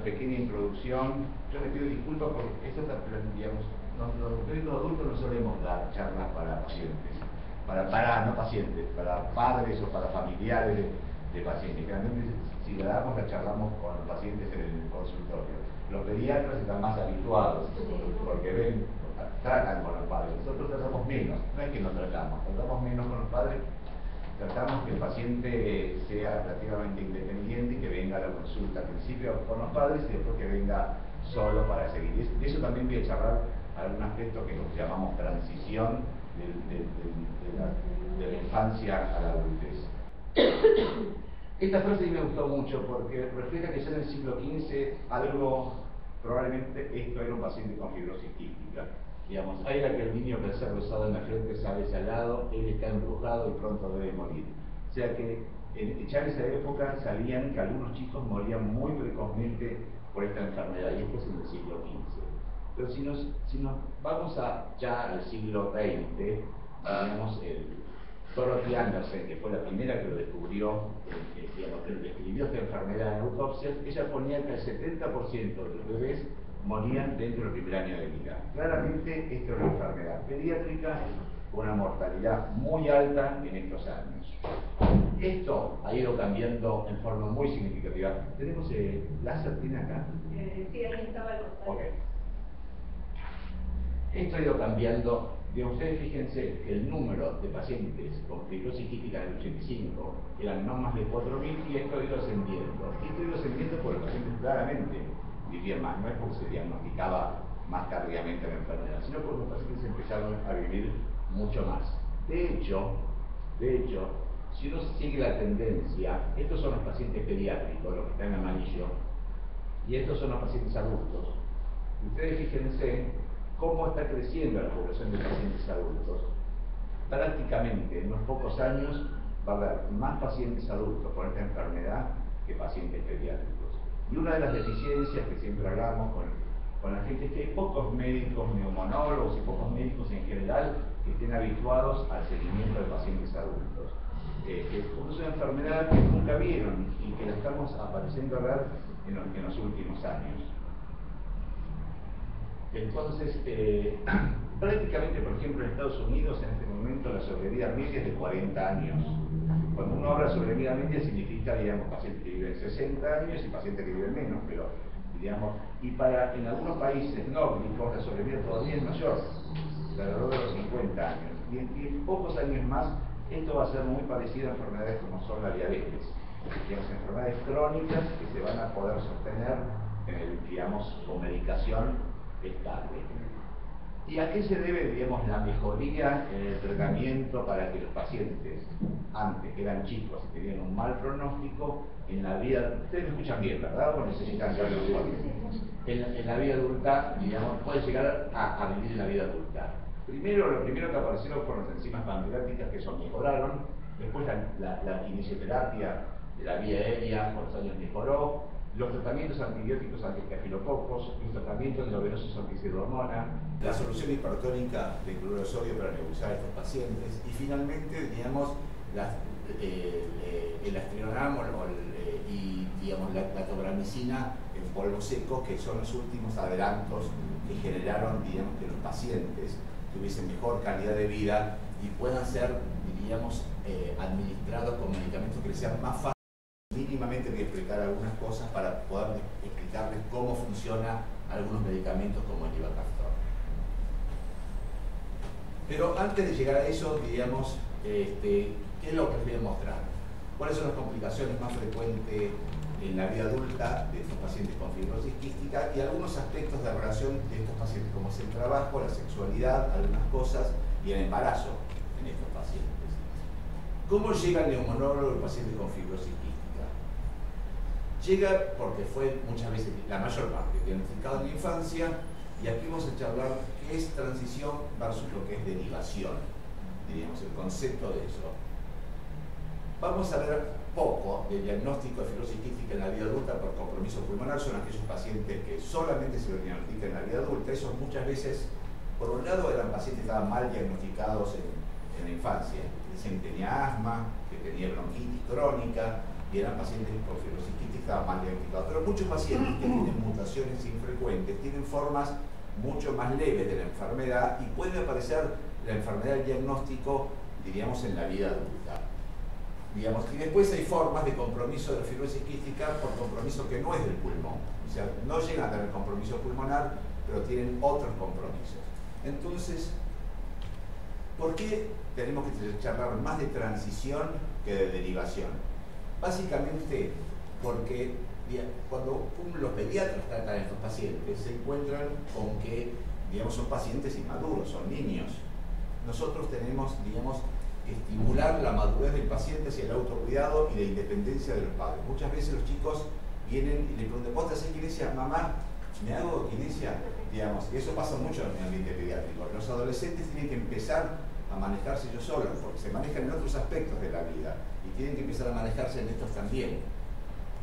pequeña introducción. Yo le pido disculpas porque esto está, digamos, los médicos adultos no solemos dar charlas para pacientes, no pacientes, para padres o para familiares de pacientes. Generalmente, si la damos, la charlamos con los pacientes en el consultorio. Los pediatras están más habituados porque ven, tratan con los padres. Nosotros tratamos menos, no es que no tratamos menos con los padres. Tratamos que el paciente sea relativamente independiente y que venga a la consulta al principio con los padres y después que venga solo para seguir. De eso también voy a charlar algún aspecto que llamamos transición de la infancia a la adultez. Esta frase me gustó mucho porque refleja que ya en el siglo XV probablemente esto era un paciente con fibrosis quística. Digamos, hay aquel niño que al ser besado en la frente sabe ese al lado, él está embrujado y pronto debe morir. O sea que ya en esa época sabían que algunos chicos morían muy precozmente por esta enfermedad, y esto es en el siglo XV. Pero si nos vamos ya al siglo XX, digamos, Dorothy Anderson, que fue la primera que lo descubrió, digamos, que describió esta enfermedad en autopsias, ella ponía que el 70% de los bebés morían dentro del primer año de vida. Claramente esto es una enfermedad pediátrica con una mortalidad muy alta en estos años. Esto ha ido cambiando en forma muy significativa. ¿Tenemos láser? ¿Tiene acá? Sí, ahí estaba el costado. Okay. Esto ha ido cambiando. Ustedes fíjense que el número de pacientes con fibrosis quística en el 85 eran no más de 4.000 y esto ha ido ascendiendo. Esto ha ido ascendiendo porque los pacientes claramente vivían más, no es porque se diagnosticaba más tardíamente la enfermedad, sino porque los pacientes empezaron a vivir mucho más. De hecho, si uno sigue la tendencia, estos son los pacientes pediátricos, los que están en amarillo, y estos son los pacientes adultos. Ustedes fíjense cómo está creciendo la población de pacientes adultos. Prácticamente en unos pocos años va a haber más pacientes adultos con esta enfermedad que pacientes pediátricos. Y una de las deficiencias que siempre hablamos con la gente es que hay pocos médicos neumonólogos y pocos médicos en general que estén habituados al seguimiento de pacientes adultos. Es una enfermedad que nunca vieron y que la estamos apareciendo a ver en los últimos años. Entonces, prácticamente, por ejemplo, en Estados Unidos en este momento la sobrevida media es de 40 años. Cuando uno habla de sobrevida media significa, digamos, pacientes que viven 60 años y pacientes que viven menos, pero, digamos, y en algunos países nórdicos la sobrevida todavía es mayor, alrededor de los 50 años. Y en pocos años más esto va a ser muy parecido a enfermedades como son la diabetes, digamos, enfermedades crónicas que se van a poder sostener digamos, con medicación estable. ¿Y a qué se debe, digamos, la mejoría en el tratamiento para que los pacientes, antes que eran chicos y tenían un mal pronóstico, en la vida, ustedes me escuchan bien, ¿verdad? ¿O necesitan que hable en la vida adulta, digamos, puede llegar a vivir en la vida adulta? Lo primero que aparecieron fueron las enzimas pancreáticas, que eso mejoraron. Después la kinesioterapia de la vía aérea con los años mejoró. Los tratamientos antibióticos antiestafilococos, los tratamientos de venosos antihidrohormona, la solución hipertónica de cloruro de sodio para nebulizar a estos pacientes, y finalmente, digamos, el astrinonam y, digamos, la tobramicina en polvo seco, que son los últimos adelantos que generaron, digamos, que los pacientes tuviesen mejor calidad de vida y puedan ser, digamos, administrados con medicamentos que les sean más fáciles. Mínimamente voy a explicar algunas cosas para poder explicarles cómo funciona algunos medicamentos como el ivacaftor. Pero antes de llegar a eso, digamos, ¿qué es lo que les voy a mostrar? ¿Cuáles son las complicaciones más frecuentes en la vida adulta de estos pacientes con fibrosis quística y algunos aspectos de relación de estos pacientes, como es el trabajo, la sexualidad, algunas cosas, y el embarazo en estos pacientes? ¿Cómo llega el neumonólogo al paciente con fibrosis quística? Llega porque fue muchas veces, la mayor parte, diagnosticado en la infancia, y aquí vamos a charlar qué es transición versus lo que es derivación, diríamos, el concepto de eso. Vamos a ver poco del diagnóstico de fibrosis quística en la vida adulta por compromiso pulmonar. Son aquellos pacientes que solamente se lo diagnostican en la vida adulta. Esos muchas veces, por un lado, eran pacientes que estaban mal diagnosticados en la infancia, que tenía asma, que tenía bronquitis crónica, y eran pacientes con fibrosis quística, estaban mal diagnosticados. Pero muchos pacientes que tienen mutaciones infrecuentes tienen formas mucho más leves de la enfermedad y puede aparecer la enfermedad del diagnóstico, diríamos, en la vida adulta. Digamos, y después hay formas de compromiso de la fibrosis quística por compromiso que no es del pulmón. O sea, no llegan a tener compromiso pulmonar, pero tienen otros compromisos. Entonces, ¿por qué tenemos que charlar más de transición que de derivación? Básicamente porque cuando los pediatras tratan a estos pacientes, se encuentran con que, digamos, son pacientes inmaduros, son niños. Nosotros tenemos, digamos, que estimular la madurez del paciente hacia el autocuidado y la independencia de los padres. Muchas veces los chicos vienen y le preguntan, ¿vos te haces kinesia? Mamá, ¿me hago kinesia? Digamos, y eso pasa mucho en el ambiente pediátrico. Los adolescentes tienen que empezar a manejarse ellos solos, porque se manejan en otros aspectos de la vida y tienen que empezar a manejarse en estos también.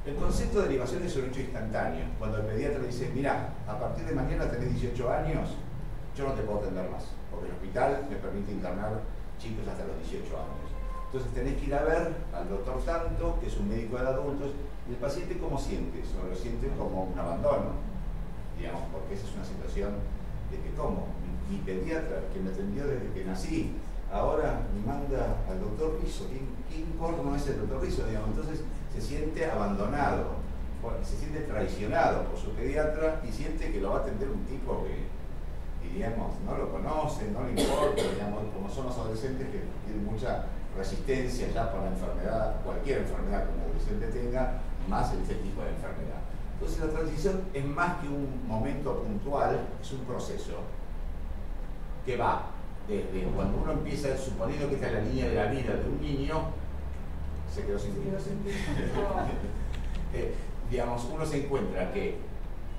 El concepto de derivación es un hecho instantáneo. Cuando el pediatra dice, mira, a partir de mañana tenés 18 años, yo no te puedo atender más, porque el hospital me permite internar chicos hasta los 18 años. Entonces tenés que ir a ver al doctor Tanto, que es un médico de adultos, y el paciente ¿cómo siente? Eso lo siente como un abandono, digamos, porque esa es una situación de que ¿cómo? Mi pediatra, que me atendió desde que nací, ahora me manda al doctor Rizzo. ¿Quién corno es el doctor Rizzo? Digamos, entonces se siente abandonado, se siente traicionado por su pediatra y siente que lo va a atender un tipo que, diríamos, no lo conoce, no le importa, digamos, como son los adolescentes que tienen mucha resistencia ya por la enfermedad, cualquier enfermedad que un adolescente tenga, más este tipo de enfermedad. Entonces la transición es más que un momento puntual, es un proceso que va desde cuando uno empieza, suponiendo que esta es la línea de la vida de un niño, se quedó sin vida. Digamos, uno se encuentra que...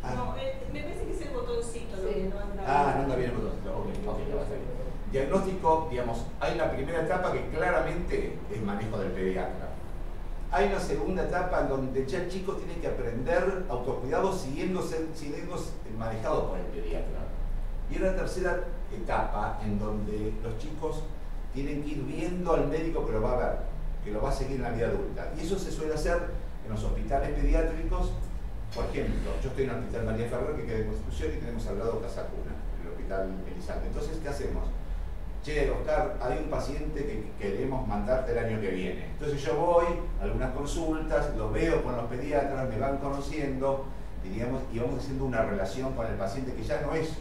No, me parece que es el botoncito lo que no anda. No anda bien el botoncito, ok, ya va a salir. Diagnóstico, digamos, hay una primera etapa que claramente es manejo del pediatra. Hay una segunda etapa en donde ya el chico tiene que aprender autocuidado siendo manejado por el pediatra. Y hay una tercera etapa en donde los chicos tienen que ir viendo al médico que lo va a ver, que lo va a seguir en la vida adulta. Y eso se suele hacer en los hospitales pediátricos. Por ejemplo, yo estoy en el Hospital María Ferrer, que queda en Constitución, y tenemos al lado Casa Cuna, en el Hospital Elizalde. Entonces, ¿qué hacemos? Che, Oscar, hay un paciente que queremos mandarte el año que viene. Entonces yo voy a algunas consultas, lo veo con los pediatras, me van conociendo, diríamos, y vamos haciendo una relación con el paciente que ya no es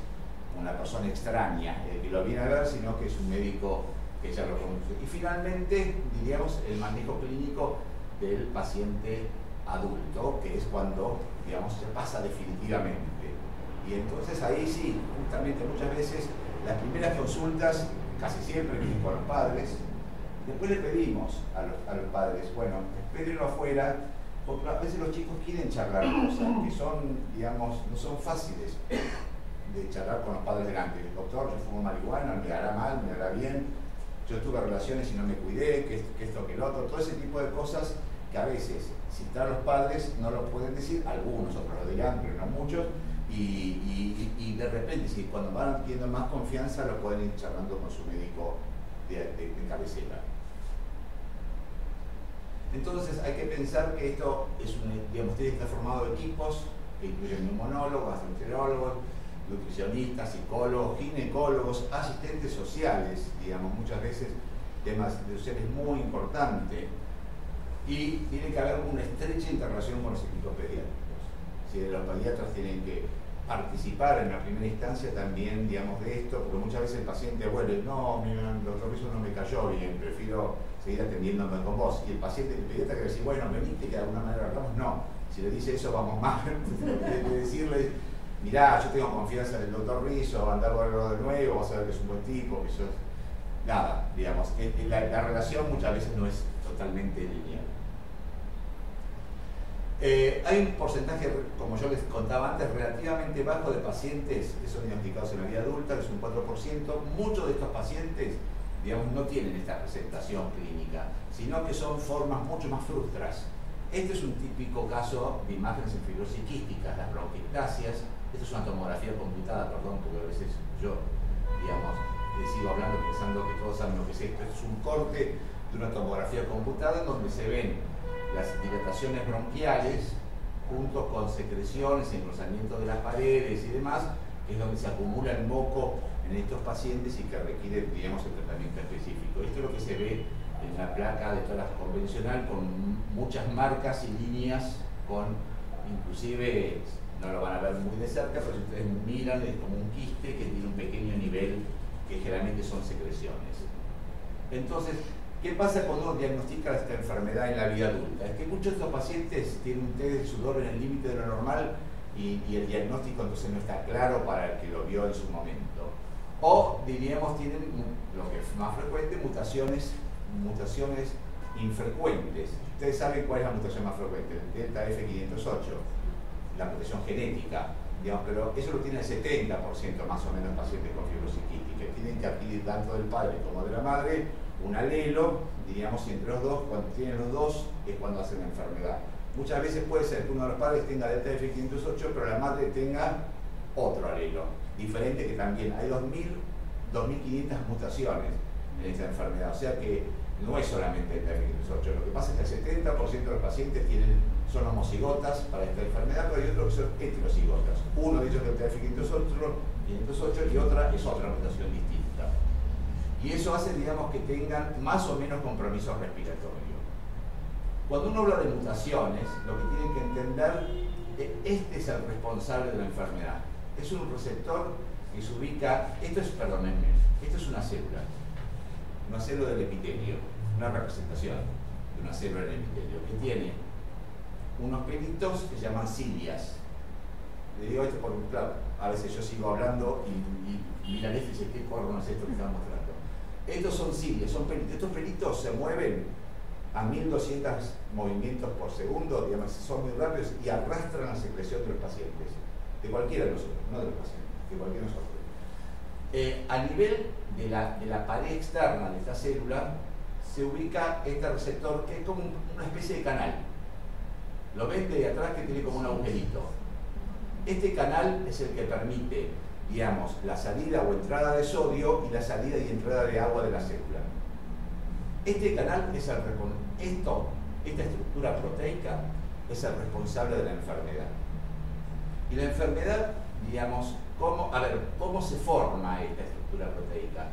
una persona extraña, que lo viene a ver, sino que es un médico que ya lo conoce. Y finalmente, diríamos, el manejo clínico del paciente adulto, que es cuando, digamos, se pasa definitivamente. Y entonces ahí sí, justamente muchas veces, las primeras consultas, casi siempre vienen con los padres, después le pedimos a los padres, bueno, espérenlo afuera, porque a veces los chicos quieren charlar cosas que son, digamos, no son fáciles de charlar con los padres delante. Doctor, yo fumo marihuana, me hará mal, me hará bien, yo tuve relaciones y no me cuidé, que esto, que el otro, todo ese tipo de cosas que a veces, si están los padres, no lo pueden decir, algunos, otros lo dirán, pero no muchos, y de repente, si cuando van adquiriendo más confianza, lo pueden ir charlando con su médico de cabecera. Entonces hay que pensar que esto es digamos, está formado de equipos que incluyen neumonólogos, gastroenterólogos, nutricionistas, psicólogos, ginecólogos, asistentes sociales, digamos, muchas veces temas sociales muy importantes, y tiene que haber una estrecha interrelación con los equipos pediátricos. Si los pediatras tienen que participar en la primera instancia también, digamos, de esto, porque muchas veces el paciente vuelve, no, mira, el doctor eso no me cayó bien, prefiero seguir atendiéndome con vos. Y el paciente, el pediatra que dice, bueno, veniste que de alguna manera hablamos, no. Si le dice eso, vamos mal. Tiene que decirle, mirá, yo tengo confianza en el doctor Rizzo, andar a verlo de nuevo, vas a ver que es un buen tipo, que sos... Nada, digamos, la relación muchas veces no es totalmente lineal. Hay un porcentaje, como yo les contaba antes, relativamente bajo de pacientes que son diagnosticados en la vida adulta, que es un 4%. Muchos de estos pacientes, digamos, no tienen esta presentación clínica, sino que son formas mucho más frustras. Este es un típico caso de imágenes en fibrosis quística, las bronquiectasias. Esto es una tomografía computada, perdón, porque a veces yo, digamos, sigo hablando pensando que todos saben lo que es esto. Es un corte de una tomografía computada en donde se ven las dilataciones bronquiales, junto con secreciones, engrosamiento de las paredes y demás, que es donde se acumula el moco en estos pacientes y que requiere, digamos, el tratamiento específico. Esto es lo que se ve en la placa de toras convencional, con muchas marcas y líneas, con inclusive, no lo van a ver muy de cerca, pero si ustedes miran, es como un quiste que tiene un pequeño nivel, que generalmente son secreciones. Entonces, ¿qué pasa cuando uno diagnostica esta enfermedad en la vida adulta? Es que muchos de estos pacientes tienen un test de sudor en el límite de lo normal y el diagnóstico entonces no está claro para el que lo vio en su momento. O, diríamos, tienen, lo que es más frecuente, mutaciones infrecuentes. Ustedes saben cuál es la mutación más frecuente, el delta F508, la mutación genética, digamos, pero eso lo tiene el 70% más o menos pacientes con fibrosis quística. Tienen que adquirir tanto del padre como de la madre un alelo, diríamos, y entre los dos, cuando tienen los dos, es cuando hacen la enfermedad. Muchas veces puede ser que uno de los padres tenga delta F508, pero la madre tenga otro alelo, diferente, que también hay 2.500 mutaciones en esta enfermedad, o sea que no es solamente delta F508, lo que pasa es que el 70% de los pacientes son homocigotas para esta enfermedad, pero hay otros que son heterocigotas. Uno de ellos es delta F508 y otra es otra mutación distinta. Y eso hace, digamos, que tengan más o menos compromiso respiratorio. Cuando uno habla de mutaciones, lo que tienen que entender es que este es el responsable de la enfermedad. Es un receptor que se ubica, esto es una célula del epitelio, una representación de una célula del epitelio, que tiene unos pelitos que se llaman cilias. Le digo esto porque, claro, a veces yo sigo hablando y miran esto y dicen, ¿qué corno es esto que estamos mostrando? Estos son cilias, son pelitos. Estos pelitos se mueven a 1200 movimientos por segundo, digamos, son muy rápidos y arrastran la secreción de los pacientes, de cualquiera de nosotros, no de los pacientes, de cualquiera de nosotros. A nivel de la pared externa de esta célula se ubica este receptor que es como una especie de canal. Lo ven de atrás, que tiene como un agujerito. Este canal es el que permite, digamos, la salida o entrada de sodio y la salida y entrada de agua de la célula. Este canal es esta estructura proteica es el responsable de la enfermedad. Y la enfermedad, digamos, ¿cómo se forma esta estructura proteica?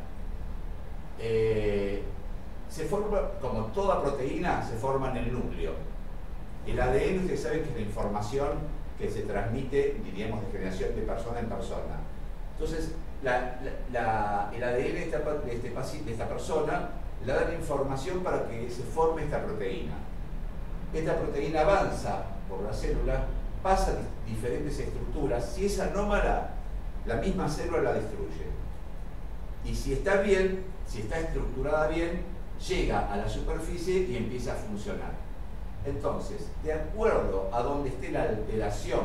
Se forma, como toda proteína, se forma en el núcleo. El ADN, ustedes saben que es la información que se transmite, diríamos, de generación de persona en persona. Entonces, el ADN de esta persona le da la información para que se forme esta proteína. Esta proteína avanza por la célula, pasa diferentes estructuras. Si es anómala, la misma célula la destruye. Y si está bien, si está estructurada bien, llega a la superficie y empieza a funcionar. Entonces, de acuerdo a donde esté la alteración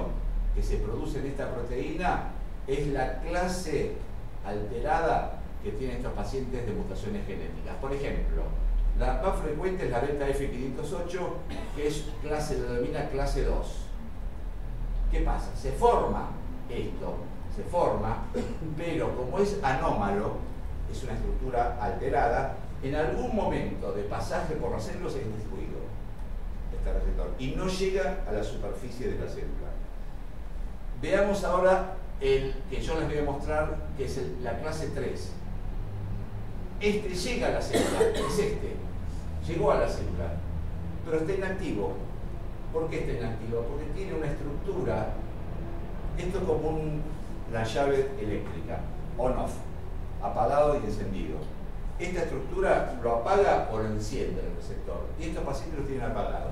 que se produce en esta proteína, es la clase alterada que tienen estos pacientes de mutaciones genéticas. Por ejemplo, la más frecuente es la delta F508, que es se denomina clase 2. ¿Qué pasa? Se forma esto, pero como es anómalo, es una estructura alterada, en algún momento de pasaje por las células es destruido este receptor y no llega a la superficie de la célula. Veamos ahora el que yo les voy a mostrar, que es la clase 3. Este llega a la célula, llegó a la célula, pero está inactivo. ¿Por qué está inactivo? Porque tiene una estructura, esto es como la llave eléctrica, on-off, apagado y encendido. Esta estructura lo apaga o lo enciende el receptor, y estos pacientes lo tienen apagado.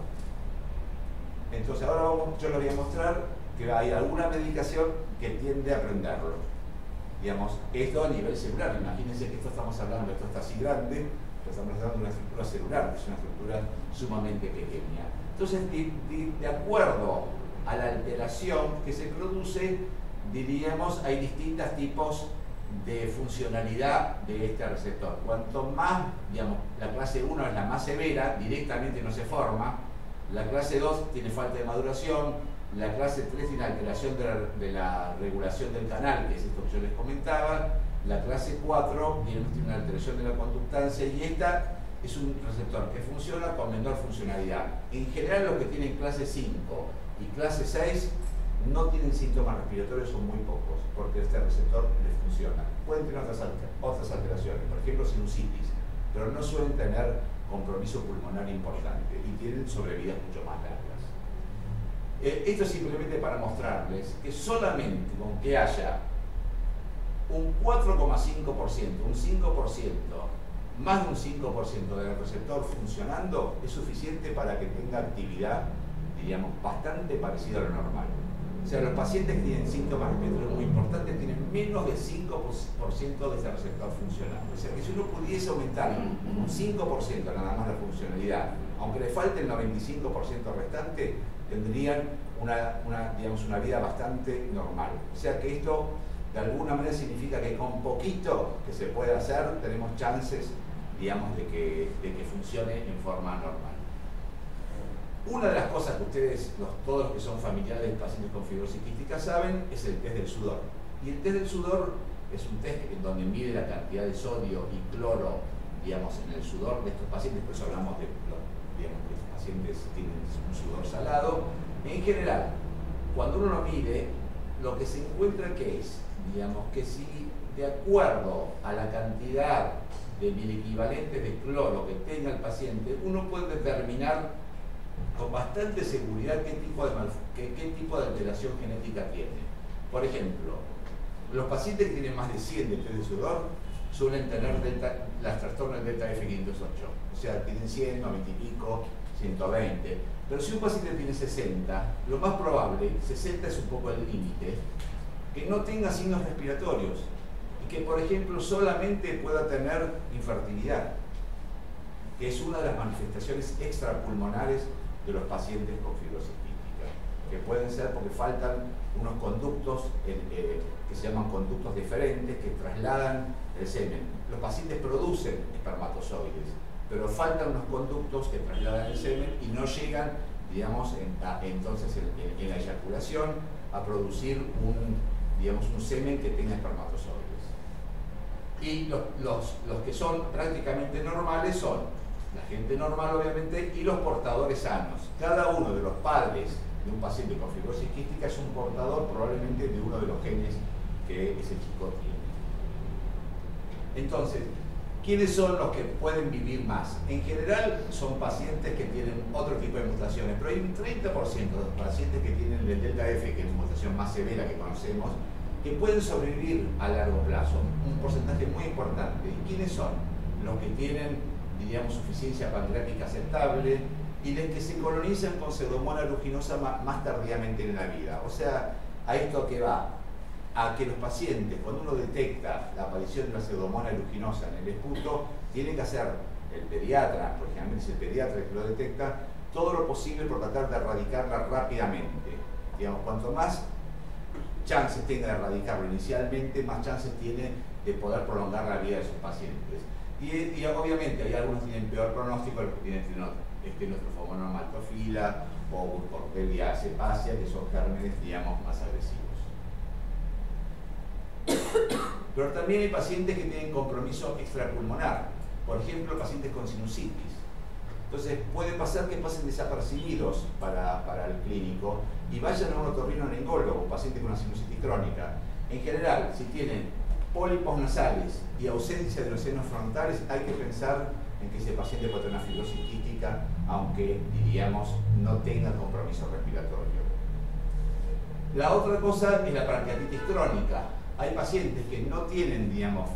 Entonces ahora yo les voy a mostrar que hay alguna medicación que tiende a prenderlo. Digamos, esto a nivel celular. Imagínense que esto está así grande, pero estamos hablando de una estructura celular, que es una estructura sumamente pequeña. Entonces, de acuerdo a la alteración que se produce, diríamos, hay distintos tipos de funcionalidad de este receptor. Cuanto más, digamos, la clase 1 es la más severa, directamente no se forma, la clase 2 tiene falta de maduración, la clase 3 tiene alteración de la regulación del canal, que es esto que yo les comentaba, la clase 4 tiene una alteración de la conductancia, y esta es un receptor que funciona con menor funcionalidad. En general los que tienen clase 5 y clase 6 no tienen síntomas respiratorios, son muy pocos, porque este receptor les funciona. Pueden tener otras alteraciones, por ejemplo sinusitis, pero no suelen tener compromiso pulmonar importante y tienen sobrevidas mucho más largas. Esto es simplemente para mostrarles que solamente con que haya un 4,5%, un 5%, más de un 5% del receptor funcionando es suficiente para que tenga actividad, diríamos, bastante parecida a lo normal. O sea, los pacientes que tienen síntomas respiratorios muy importantes tienen menos del 5% de este receptor funcionando. O sea, que si uno pudiese aumentar un 5% nada más la funcionalidad, aunque le falte el 95% restante, tendrían una vida bastante normal. O sea que esto de alguna manera significa que con poquito que se puede hacer tenemos chances, digamos, de que funcione en forma normal. Una de las cosas que ustedes, todos los que son familiares de pacientes con fibrosis quística saben, es el test del sudor. Y el test del sudor es un test en donde mide la cantidad de sodio y cloro, digamos, en el sudor de estos pacientes. Por eso hablamos de, digamos, que los pacientes tienen un sudor salado. En general, cuando uno lo mide, lo que se encuentra que es, digamos, que si de acuerdo a la cantidad de miliequivalentes de cloro que tenga el paciente, uno puede determinar con bastante seguridad qué tipo de alteración genética tiene. Por ejemplo, los pacientes que tienen más de 100 de test de sudor suelen tener las trastornos delta F508, o sea, tienen 100, 90 y pico, 120. Pero si un paciente tiene 60, lo más probable, 60 es un poco el límite, que no tenga signos respiratorios y que, por ejemplo, solamente pueda tener infertilidad, que es una de las manifestaciones extrapulmonares de los pacientes con fibrosis quística, que pueden ser porque faltan unos conductos que se llaman conductos deferentes que trasladan el semen. Los pacientes producen espermatozoides, pero faltan unos conductos que trasladan el semen y no llegan, digamos, entonces en la eyaculación a producir un semen que tenga espermatozoides. Y los que son prácticamente normales son la gente normal, obviamente, y los portadores sanos. Cada uno de los padres de un paciente con fibrosis quística es un portador probablemente de uno de los genes que ese chico tiene. Entonces, ¿quiénes son los que pueden vivir más? En general son pacientes que tienen otro tipo de mutaciones, pero hay un 30% de los pacientes que tienen el delta F, que es la mutación más severa que conocemos, que pueden sobrevivir a largo plazo, un porcentaje muy importante. ¿Y quiénes son? Los que tienen, diríamos, suficiencia pancreática aceptable y los que se colonizan con pseudomonas aeruginosa más tardíamente en la vida. O sea, a esto que va, a que los pacientes, cuando uno detecta la aparición de una pseudomonas aeruginosa en el esputo, tiene que hacer el pediatra, porque generalmente es el pediatra que lo detecta, todo lo posible por tratar de erradicarla rápidamente. Digamos, cuanto más chances tenga de erradicarlo inicialmente, más chances tiene de poder prolongar la vida de sus pacientes. Y obviamente hay algunos que tienen peor pronóstico, los que tienen estenotrophomonas maltophilia o Burkholderia cepacia, que son gérmenes, digamos, más agresivos. Pero también hay pacientes que tienen compromiso extrapulmonar, por ejemplo, pacientes con sinusitis. Entonces puede pasar que pasen desapercibidos para el clínico y vayan a un otorrinolaringólogo, un paciente con una sinusitis crónica. En general, si tienen pólipos nasales y ausencia de los senos frontales, hay que pensar en que ese paciente puede tener una fibrosis quística, aunque, diríamos, no tenga compromiso respiratorio. La otra cosa es la pancreatitis crónica. Hay pacientes que no tienen, digamos,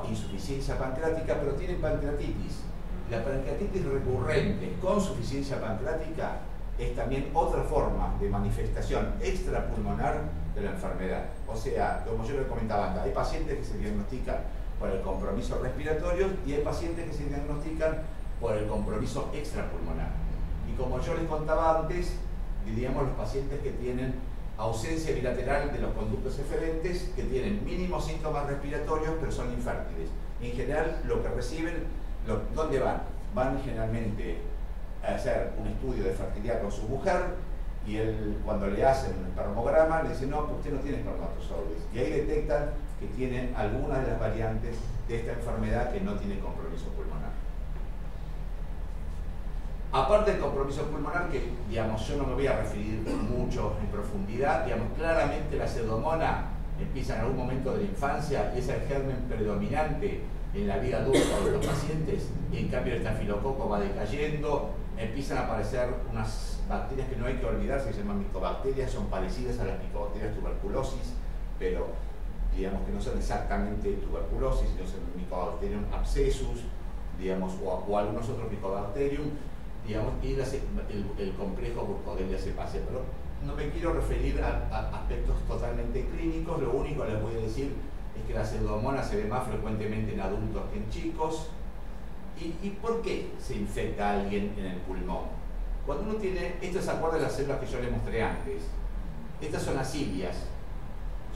insuficiencia pancreática, pero tienen pancreatitis. La pancreatitis recurrente con suficiencia pancreática es también otra forma de manifestación extrapulmonar de la enfermedad. O sea, como yo les comentaba antes, hay pacientes que se diagnostican por el compromiso respiratorio y hay pacientes que se diagnostican por el compromiso extrapulmonar. Y como yo les contaba antes, diríamos los pacientes que tienen ausencia bilateral de los conductos eferentes, que tienen mínimos síntomas respiratorios pero son infértiles. En general, lo que reciben, ¿dónde van? Van generalmente a hacer un estudio de fertilidad con su mujer y cuando le hacen un espermograma le dicen, no, usted no tiene espermatozoides. Y ahí detectan que tienen algunas de las variantes de esta enfermedad que no tiene compromiso pulmonar. Aparte del compromiso pulmonar, que digamos, yo no me voy a referir mucho en profundidad, digamos, claramente la pseudomonas empieza en algún momento de la infancia y es el germen predominante en la vida adulta de los pacientes, y en cambio el estafilococo va decayendo, empiezan a aparecer unas bacterias que no hay que olvidar, se llaman micobacterias, son parecidas a las micobacterias tuberculosis, pero digamos que no son exactamente tuberculosis, sino son Mycobacterium abscessus, digamos, o algunos otros Mycobacterium, digamos, y el complejo Burkholderia cepacia. Pero no me quiero referir a aspectos totalmente clínicos, lo único que les voy a decir es que la pseudomonas se ve más frecuentemente en adultos que en chicos. ¿Y por qué se infecta a alguien en el pulmón? Cuando uno tiene, esto se acuerda de las células que yo les mostré antes, estas son las cilias,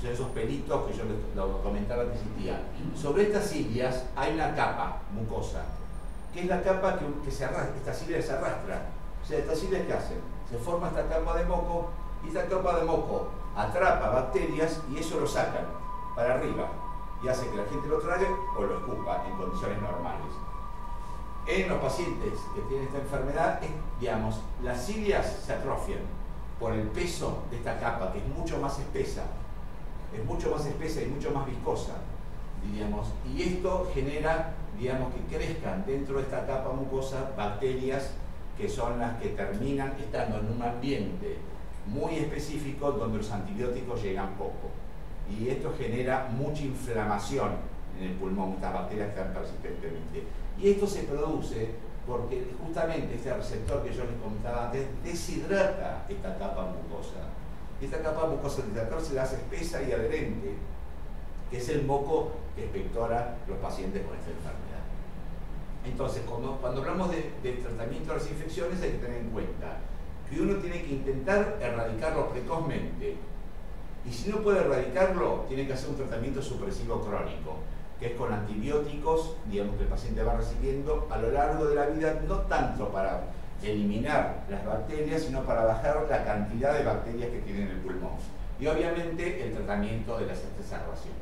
son esos pelitos que yo les lo comentaba antes existía. Sobre estas cilias hay una capa mucosa, que es la capa que se arrastra, esta cilia se arrastra. O sea, estas cilias ¿qué hacen? Se forma esta capa de moco, y esta capa de moco atrapa bacterias y eso lo sacan para arriba y hace que la gente lo trague o lo escupa en condiciones normales. En los pacientes que tienen esta enfermedad, digamos, las cilias se atrofian por el peso de esta capa, que es mucho más espesa y mucho más viscosa, digamos, y esto genera, digamos, que crezcan dentro de esta capa mucosa bacterias que son las que terminan estando en un ambiente muy específico donde los antibióticos llegan poco. Y esto genera mucha inflamación en el pulmón, estas bacterias que están persistentemente. Y esto se produce porque justamente este receptor que yo les comentaba antes deshidrata esta capa mucosa. Esta capa mucosa del receptor se la hace espesa y adherente, que es el moco que expectora los pacientes con esta enfermedad. Entonces, cuando hablamos del tratamiento de las infecciones hay que tener en cuenta que uno tiene que intentar erradicarlo precozmente. Y si no puede erradicarlo, tiene que hacer un tratamiento supresivo crónico, que es con antibióticos, digamos, que el paciente va recibiendo a lo largo de la vida, no tanto para eliminar las bacterias, sino para bajar la cantidad de bacterias que tiene en el pulmón. Y obviamente el tratamiento de las exacerbaciones.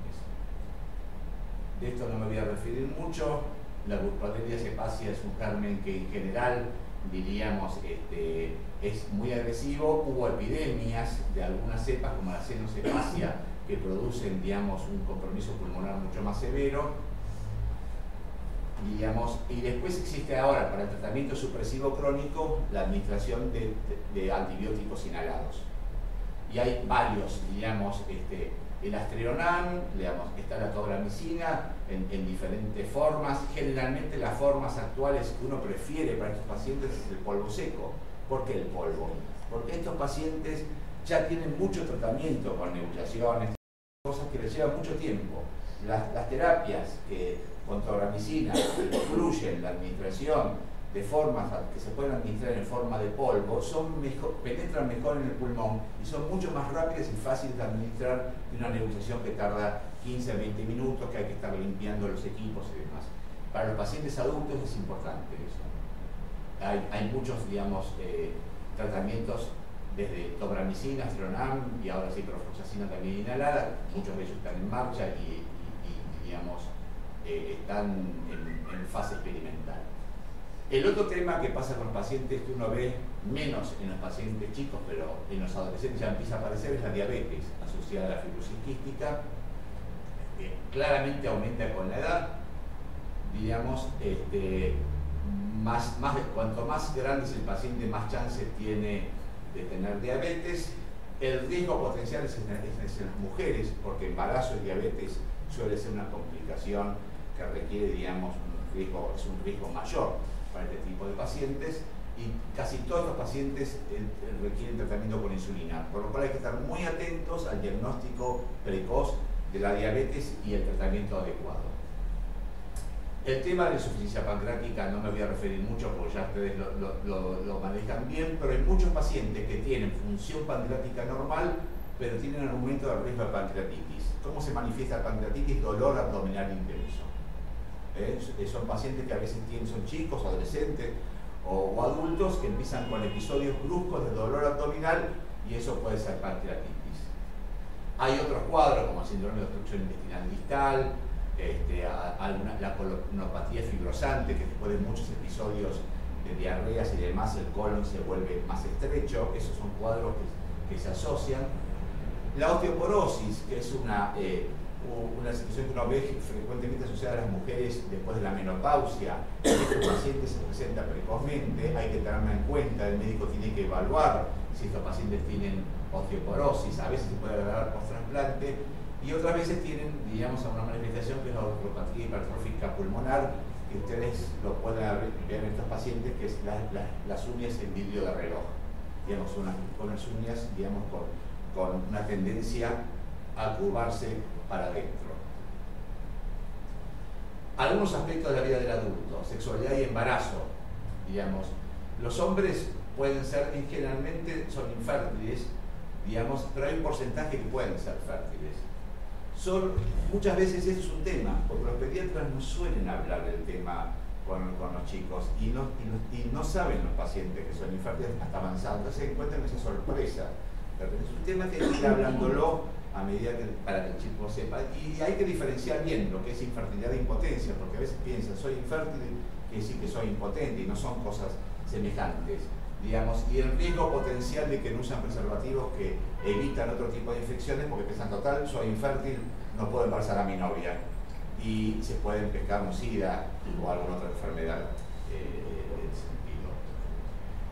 De esto no me voy a referir mucho. La Burkholderia cepacia es un germen que en general, diríamos, es muy agresivo. Hubo epidemias de algunas cepas, como la xenocepacia, que producen, digamos, un compromiso pulmonar mucho más severo, digamos, y después existe ahora para el tratamiento supresivo crónico la administración de antibióticos inhalados. Y hay varios, digamos, el Astrionam, digamos, está la tobramicina en diferentes formas. Generalmente las formas actuales que uno prefiere para estos pacientes es el polvo seco. ¿Por qué el polvo? Porque estos pacientes ya tienen mucho tratamiento con nebulizaciones, cosas que les llevan mucho tiempo. Las terapias con tobramicina incluyen la administración de formas que se pueden administrar en forma de polvo, penetran mejor en el pulmón y son mucho más rápidas y fáciles de administrar que una nebulización que tarda 15 a 20 minutos, que hay que estar limpiando los equipos y demás. Para los pacientes adultos es importante eso. Hay muchos, digamos, tratamientos desde tobramicina, Astrionam y ahora sí ciprofloxacina también inhalada. Muchos de ellos están en marcha y digamos, están en fase experimental. El otro tema que pasa con los pacientes, que uno ve menos en los pacientes chicos, pero en los adolescentes ya empieza a aparecer, es la diabetes asociada a la fibrosis quística. Claramente aumenta con la edad, digamos, cuanto más grande es el paciente, más chances tiene de tener diabetes. El riesgo potencial es en las mujeres, porque embarazo y diabetes suele ser una complicación que requiere, digamos, es un riesgo mayor para este tipo de pacientes, y casi todos los pacientes requieren tratamiento con insulina, por lo cual hay que estar muy atentos al diagnóstico precoz de la diabetes y el tratamiento adecuado. El tema de la insuficiencia pancreática no me voy a referir mucho porque ya ustedes lo manejan bien, pero hay muchos pacientes que tienen función pancreática normal, pero tienen un aumento del riesgo de pancreatitis. ¿Cómo se manifiesta la pancreatitis? Dolor abdominal intenso. Son pacientes que a veces son chicos, adolescentes o adultos que empiezan con episodios bruscos de dolor abdominal y eso puede ser pancreatitis. Hay otros cuadros como el síndrome de obstrucción intestinal distal, la colonopatía fibrosante, que después de muchos episodios de diarreas y demás, el colon se vuelve más estrecho. Esos son cuadros que se asocian. La osteoporosis, que es una situación que uno ve frecuentemente asociada a las mujeres después de la menopausia. Este paciente se presenta precozmente, hay que tenerla en cuenta, el médico tiene que evaluar si estos pacientes tienen osteoporosis, a veces se puede agregar post-trasplante, y otras veces tienen, digamos, una manifestación que es la osteopatía hipertrófica pulmonar, que ustedes lo pueden ver en estos pacientes, que es las uñas en vidrio de reloj, digamos, con las uñas, digamos, con una tendencia a curvarse para adentro. Algunos aspectos de la vida del adulto, sexualidad y embarazo, digamos. Los hombres pueden ser, generalmente son infértiles, digamos, pero hay un porcentaje que pueden ser fértiles. Muchas veces eso es un tema, porque los pediatras no suelen hablar del tema con los chicos y no saben los pacientes que son infértiles hasta avanzados, entonces se encuentran esa sorpresa. Pero es un tema que hay que ir hablándolo a medida para que el chico sepa, y hay que diferenciar bien lo que es infertilidad e impotencia, porque a veces piensan, soy infértil, quiere decir que soy impotente, y no son cosas semejantes, digamos, y el riesgo potencial de que no usan preservativos que evitan otro tipo de infecciones, porque piensan, total, soy infértil, no puedo embarazar a mi novia, y se pueden pescar un SIDA o alguna otra enfermedad en ese sentido.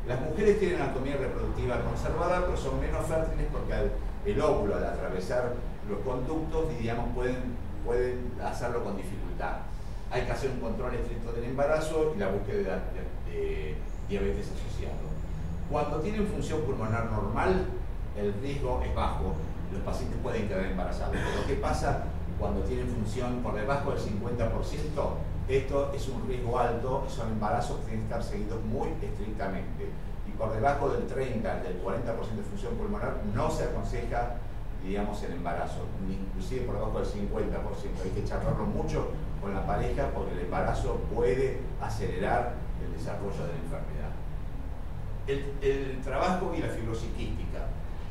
Las mujeres tienen anatomía reproductiva conservada, pero son menos fértiles porque el óvulo, al atravesar los conductos, digamos, pueden hacerlo con dificultad. Hay que hacer un control estricto del embarazo y la búsqueda de diabetes asociado. Cuando tienen función pulmonar normal, el riesgo es bajo, los pacientes pueden quedar embarazados. Pero ¿qué pasa cuando tienen función por debajo del 50%? Esto es un riesgo alto, son embarazos que tienen que estar seguidos muy estrictamente. Y por debajo del 30, del 40% de función pulmonar, no se aconseja, digamos, el embarazo, inclusive por debajo del 50%. Hay que charlarlo mucho con la pareja porque el embarazo puede acelerar el desarrollo de la enfermedad. El trabajo y la fibrosis quística,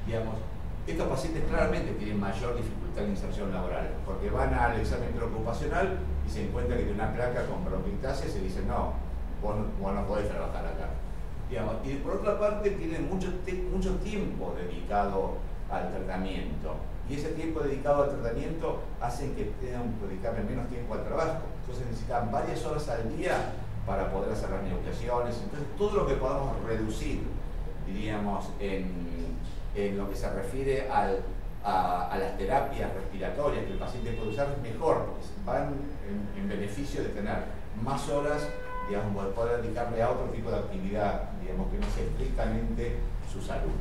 digamos, estos pacientes claramente tienen mayor dificultad en inserción laboral, porque van al examen preocupacional y se encuentran que tienen una placa con bronquiectasia y se dicen, no, vos no podés trabajar acá. Digamos, y por otra parte tienen mucho tiempo dedicado al tratamiento, y ese tiempo dedicado al tratamiento hace que tengan que dedicarle menos tiempo al trabajo, entonces necesitan varias horas al día para poder hacer las negociaciones. Entonces todo lo que podamos reducir, diríamos, en lo que se refiere a las terapias respiratorias que el paciente puede usar es mejor, porque van en beneficio de tener más horas, digamos, poder dedicarle a otro tipo de actividad, digamos, que no sea estrictamente su salud.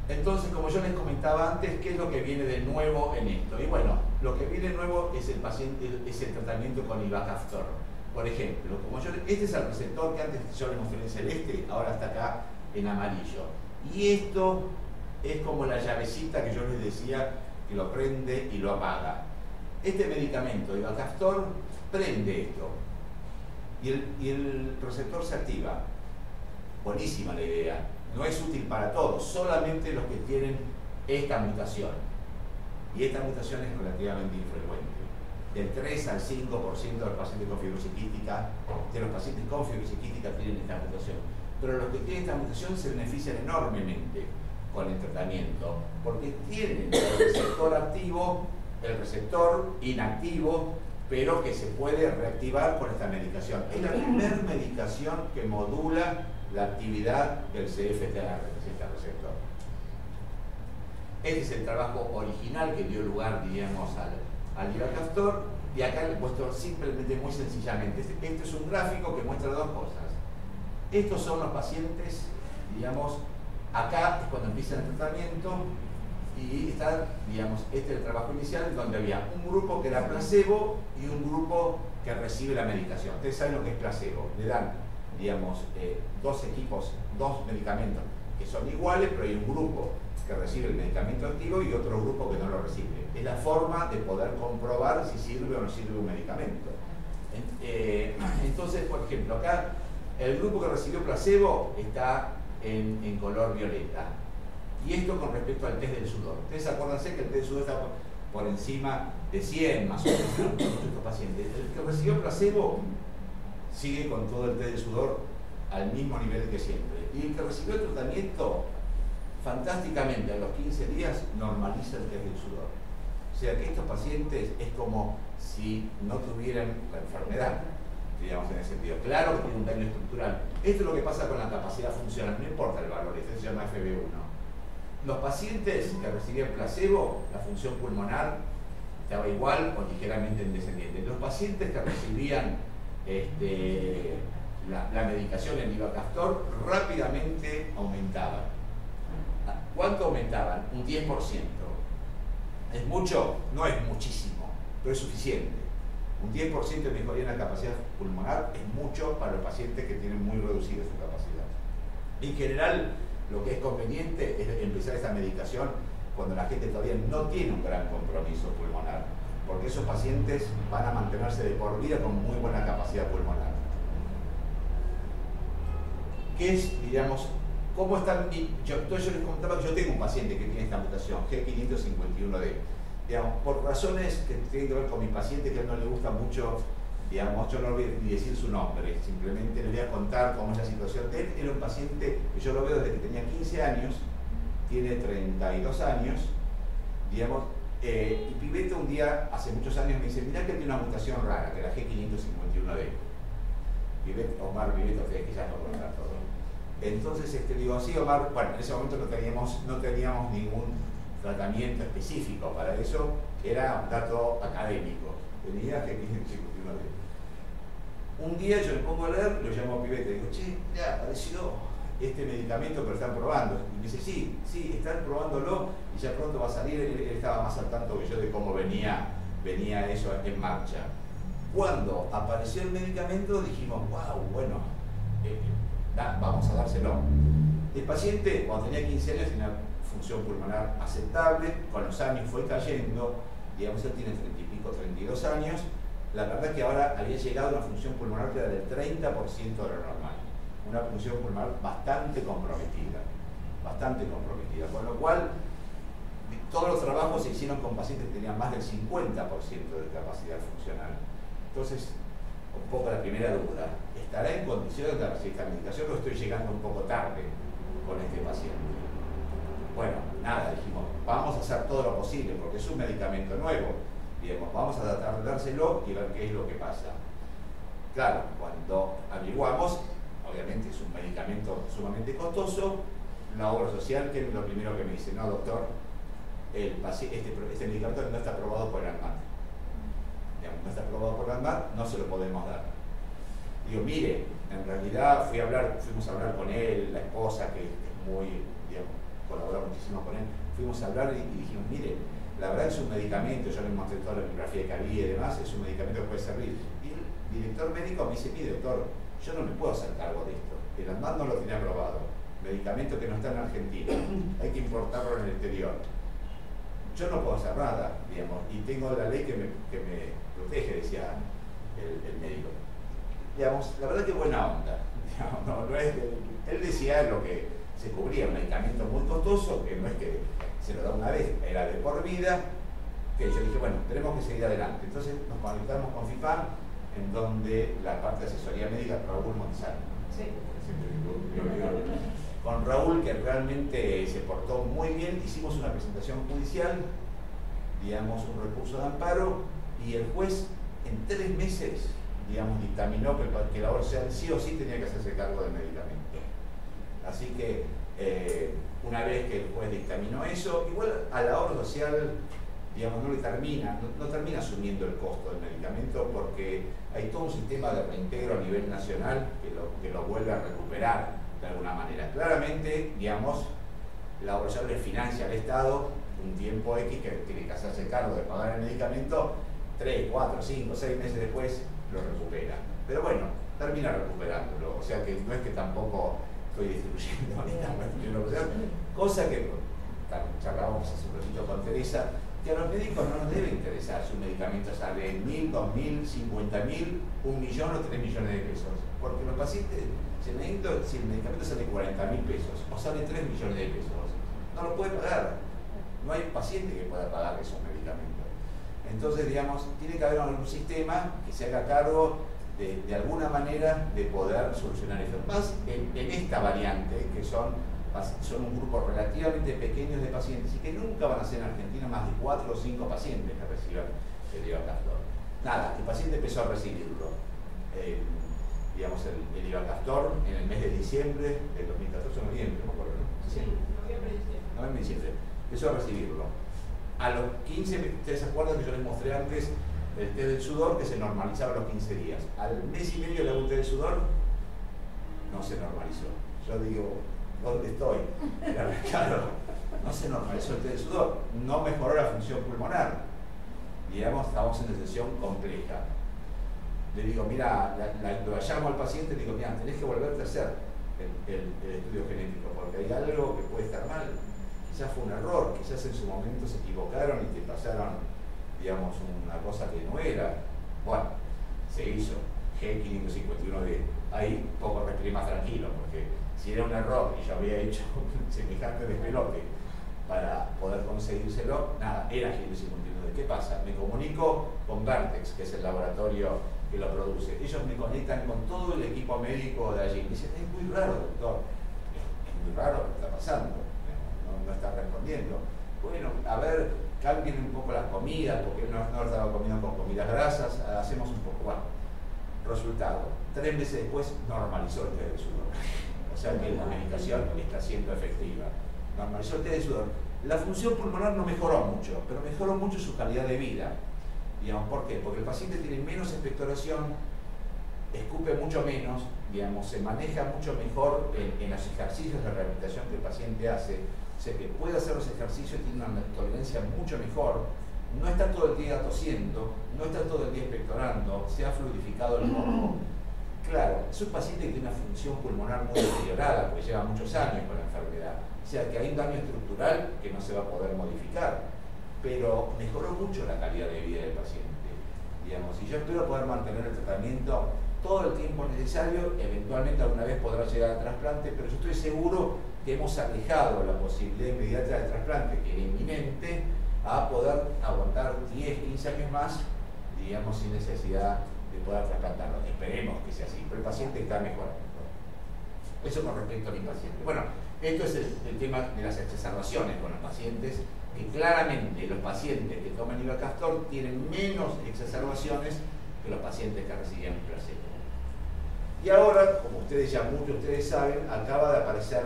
Entonces, como yo les comentaba antes, ¿qué es lo que viene de nuevo en esto? Y bueno, lo que viene de nuevo es el tratamiento con Ivacaftor. Por ejemplo, este es el receptor que antes yo les mostré en celeste, ahora está acá en amarillo. Y esto es como la llavecita que yo les decía, que lo prende y lo apaga. Este medicamento, Ivacaftor, prende esto. Y el receptor se activa. Buenísima la idea. No es útil para todos, solamente los que tienen esta mutación. Y esta mutación es relativamente infrecuente. Del 3 al 5% de los pacientes con fibrosis quística, tienen esta mutación. Pero los que tienen esta mutación se benefician enormemente con el tratamiento, porque tienen el receptor activo, el receptor inactivo, pero que se puede reactivar con esta medicación. Es la primera medicación que modula la actividad del CFTR, que es este receptor. Este es el trabajo original que dio lugar, digamos, al Ivacaftor, y acá le he puesto simplemente, muy sencillamente, este es un gráfico que muestra dos cosas. Estos son los pacientes, digamos, acá es cuando empiezan el tratamiento, y está, digamos, este es el trabajo inicial, donde había un grupo que era placebo y un grupo que recibe la medicación. Ustedes saben lo que es placebo, le dan, digamos, dos medicamentos que son iguales, pero hay un grupo que recibe el medicamento activo y otro grupo que no lo recibe. Es la forma de poder comprobar si sirve o no sirve un medicamento. Entonces, por ejemplo, acá el grupo que recibió placebo está en color violeta. Y esto con respecto al test del sudor. Ustedes acuérdense que el test del sudor está por encima de 100 más o menos en estos pacientes. El que recibió placebo sigue con todo el test de sudor al mismo nivel que siempre. Y el que recibió el tratamiento, fantásticamente a los 15 días normaliza el test del sudor. O sea que estos pacientes es como si no tuvieran la enfermedad, digamos, en ese sentido. Claro que tiene un daño estructural. Esto es lo que pasa con la capacidad funcional, no importa el valor, este se llama FB1. Los pacientes que recibían placebo, la función pulmonar estaba igual o ligeramente en descendiente. Los pacientes que recibían la medicación, el Ivacaftor, rápidamente aumentaban. ¿Cuánto aumentaban? Un 10%. ¿Es mucho? No es muchísimo, pero es suficiente. Un 10% de mejoría en la capacidad pulmonar es mucho para los pacientes que tienen muy reducida su capacidad. En general, lo que es conveniente es empezar esta medicación cuando la gente todavía no tiene un gran compromiso pulmonar, porque esos pacientes van a mantenerse de por vida con muy buena capacidad pulmonar. ¿Qué es, digamos, cómo están? Entonces yo les comentaba que yo tengo un paciente que tiene esta mutación, G551D. Digamos, por razones que tienen que ver con mi paciente, que a él no le gusta mucho, digamos, yo no voy a ni decir su nombre, simplemente le voy a contar cómo es la situación de él. Era un paciente que yo lo veo desde que tenía 15 años, tiene 32 años, digamos, y Pibete un día, hace muchos años, me dice, mirá que tiene una mutación rara, que era G551D. Omar Pibete, ustedes quizás no conocen todo. Entonces, digo, sí, Omar, bueno, en ese momento no teníamos ningún tratamiento específico para eso, era un dato académico. Tenía G551D. Un día yo me pongo a leer, lo llamo a Pibete, digo, che, ya apareció este medicamento que lo están probando. Y me dice, sí, están probándolo y ya pronto va a salir. Él estaba más al tanto que yo de cómo venía eso en marcha. Cuando apareció el medicamento dijimos, wow, bueno, vamos a dárselo. El paciente, cuando tenía 15 años, tenía una función pulmonar aceptable, con los años fue cayendo, digamos, él tiene 30 y pico, 32 años. La verdad es que ahora había llegado a una función pulmonar que era del 30% de lo normal. Una función pulmonar bastante comprometida, con lo cual todos los trabajos se hicieron con pacientes que tenían más del 50% de capacidad funcional. Entonces, un poco la primera duda, ¿estará en condiciones de recibir esta medicación o estoy llegando un poco tarde con este paciente? Bueno, nada, dijimos, vamos a hacer todo lo posible porque es un medicamento nuevo, digamos, vamos a tratar de dárselo y ver qué es lo que pasa. Claro, cuando averiguamos, obviamente es un medicamento sumamente costoso, la obra social, que es lo primero que me dice, no doctor, este medicamento no está aprobado por el ANMAT. No está aprobado por el ANMAT, no se lo podemos dar. Digo, mire, en realidad fuimos a hablar con él, la esposa, que es muy, digamos, colabora muchísimo con él, fuimos a hablar y dijimos, mire, la verdad es un medicamento, yo le mostré toda la bibliografía que había y demás, es un medicamento que puede servir. Y el director médico me dice, mire doctor, yo no me puedo hacer cargo de esto, el ANMAT no lo tiene aprobado, medicamento que no está en Argentina, hay que importarlo en el exterior. Yo no puedo hacer nada, digamos, y tengo la ley que me protege, decía el médico. Digamos, la verdad que buena onda, digamos, no es que, él decía lo que se cubría, un medicamento muy costoso, que no es que se lo da una vez, era de por vida, que yo dije, bueno, tenemos que seguir adelante. Entonces nos conectamos con FIPAM, en donde la parte de asesoría médica, Raúl Montesano. Sí. Con Raúl, que realmente se portó muy bien, hicimos una presentación judicial, digamos, un recurso de amparo, y el juez en 3 meses, digamos, dictaminó que la obra social sí o sí tenía que hacerse cargo del medicamento. Así que una vez que el juez dictaminó eso, igual a la obra social, digamos, no termina asumiendo el costo del medicamento, porque hay todo un sistema de reintegro a nivel nacional que lo vuelve a recuperar de alguna manera. Claramente, digamos, la obra social le financia al Estado un tiempo X que tiene que hacerse cargo de pagar el medicamento, 3, 4, 5, 6 meses después lo recupera. Pero bueno, termina recuperándolo, o sea que no es que tampoco estoy distribuyendo cosa que charlábamos hace un ratito con Teresa, que a los médicos no nos debe interesar si un medicamento sale 1.000, 2.000, 50.000, 1 millón o 3 millones de pesos, porque los pacientes, si el medicamento sale 40.000 pesos o sale 3 millones de pesos, no lo puede pagar, no hay paciente que pueda pagar esos medicamentos. Entonces, digamos, tiene que haber algún sistema que se haga cargo de alguna manera de poder solucionar esto. Más en esta variante, que son un grupo relativamente pequeños de pacientes y que nunca van a ser en Argentina más de 4 o 5 pacientes que reciban el Ivacaftor. Nada, el paciente empezó a recibirlo. Digamos, el Ivacaftor en el mes de diciembre del 2014, noviembre, no me acuerdo, ¿no? Sí, Noviembre, diciembre. Empezó a recibirlo. A los 15, ustedes se acuerdan que yo les mostré antes el test del sudor que se normalizaba a los 15 días. Al mes y medio le hago un test del sudor, no se normalizó. Yo digo, ¿dónde estoy? Claro, no se normalizó el test del sudor, no mejoró la función pulmonar. Digamos, estamos en una sesión compleja. Le digo, mira, lo llamo al paciente y le digo, mira, tenés que volverte a hacer el estudio genético, porque hay algo que puede estar mal. Quizás fue un error, quizás en su momento se equivocaron y te pasaron, digamos, una cosa que no era. Bueno, se hizo G551D. Ahí poco respiré más tranquilo, porque si era un error y yo había hecho semejante despelote para poder conseguírselo, nada, era G551D. ¿Qué pasa? Me comunico con Vertex, que es el laboratorio que lo produce. Ellos me conectan con todo el equipo médico de allí. Me dicen, es muy raro, doctor. Es muy raro lo que está pasando. No está respondiendo. Bueno, a ver, cambien un poco las comidas, porque no estaba comiendo con comidas grasas, hacemos un poco. Bueno, resultado. 3 meses después normalizó el test de sudor. O sea que la medicación está siendo efectiva. Normalizó el test de sudor. La función pulmonar no mejoró mucho, pero mejoró mucho su calidad de vida. Digamos, ¿por qué? Porque el paciente tiene menos expectoración, escupe mucho menos, digamos, se maneja mucho mejor en los ejercicios de rehabilitación que el paciente hace, o sea que puede hacer los ejercicios, tiene una tolerancia mucho mejor, no está todo el día tosiendo, no está todo el día expectorando, se ha fluidificado el morbo. Claro, es un paciente que tiene una función pulmonar muy deteriorada, porque lleva muchos años con la enfermedad, o sea que hay un daño estructural que no se va a poder modificar, pero mejoró mucho la calidad de vida del paciente, digamos, y yo espero poder mantener el tratamiento todo el tiempo necesario. Eventualmente alguna vez podrá llegar al trasplante, pero yo estoy seguro que hemos alejado la posibilidad inmediata del trasplante, que era inminente, a poder aguantar 10, 15 años más, digamos, sin necesidad de poder trasplantarlo. Esperemos que sea así, pero el paciente está mejorando. Eso con respecto al impaciente. Bueno, esto es el tema de las exacerbaciones con los pacientes, que claramente los pacientes que toman Ivacaftor tienen menos exacerbaciones que los pacientes que recibían placebo. Y ahora, como ustedes ya muchos de ustedes saben, acaba de aparecer,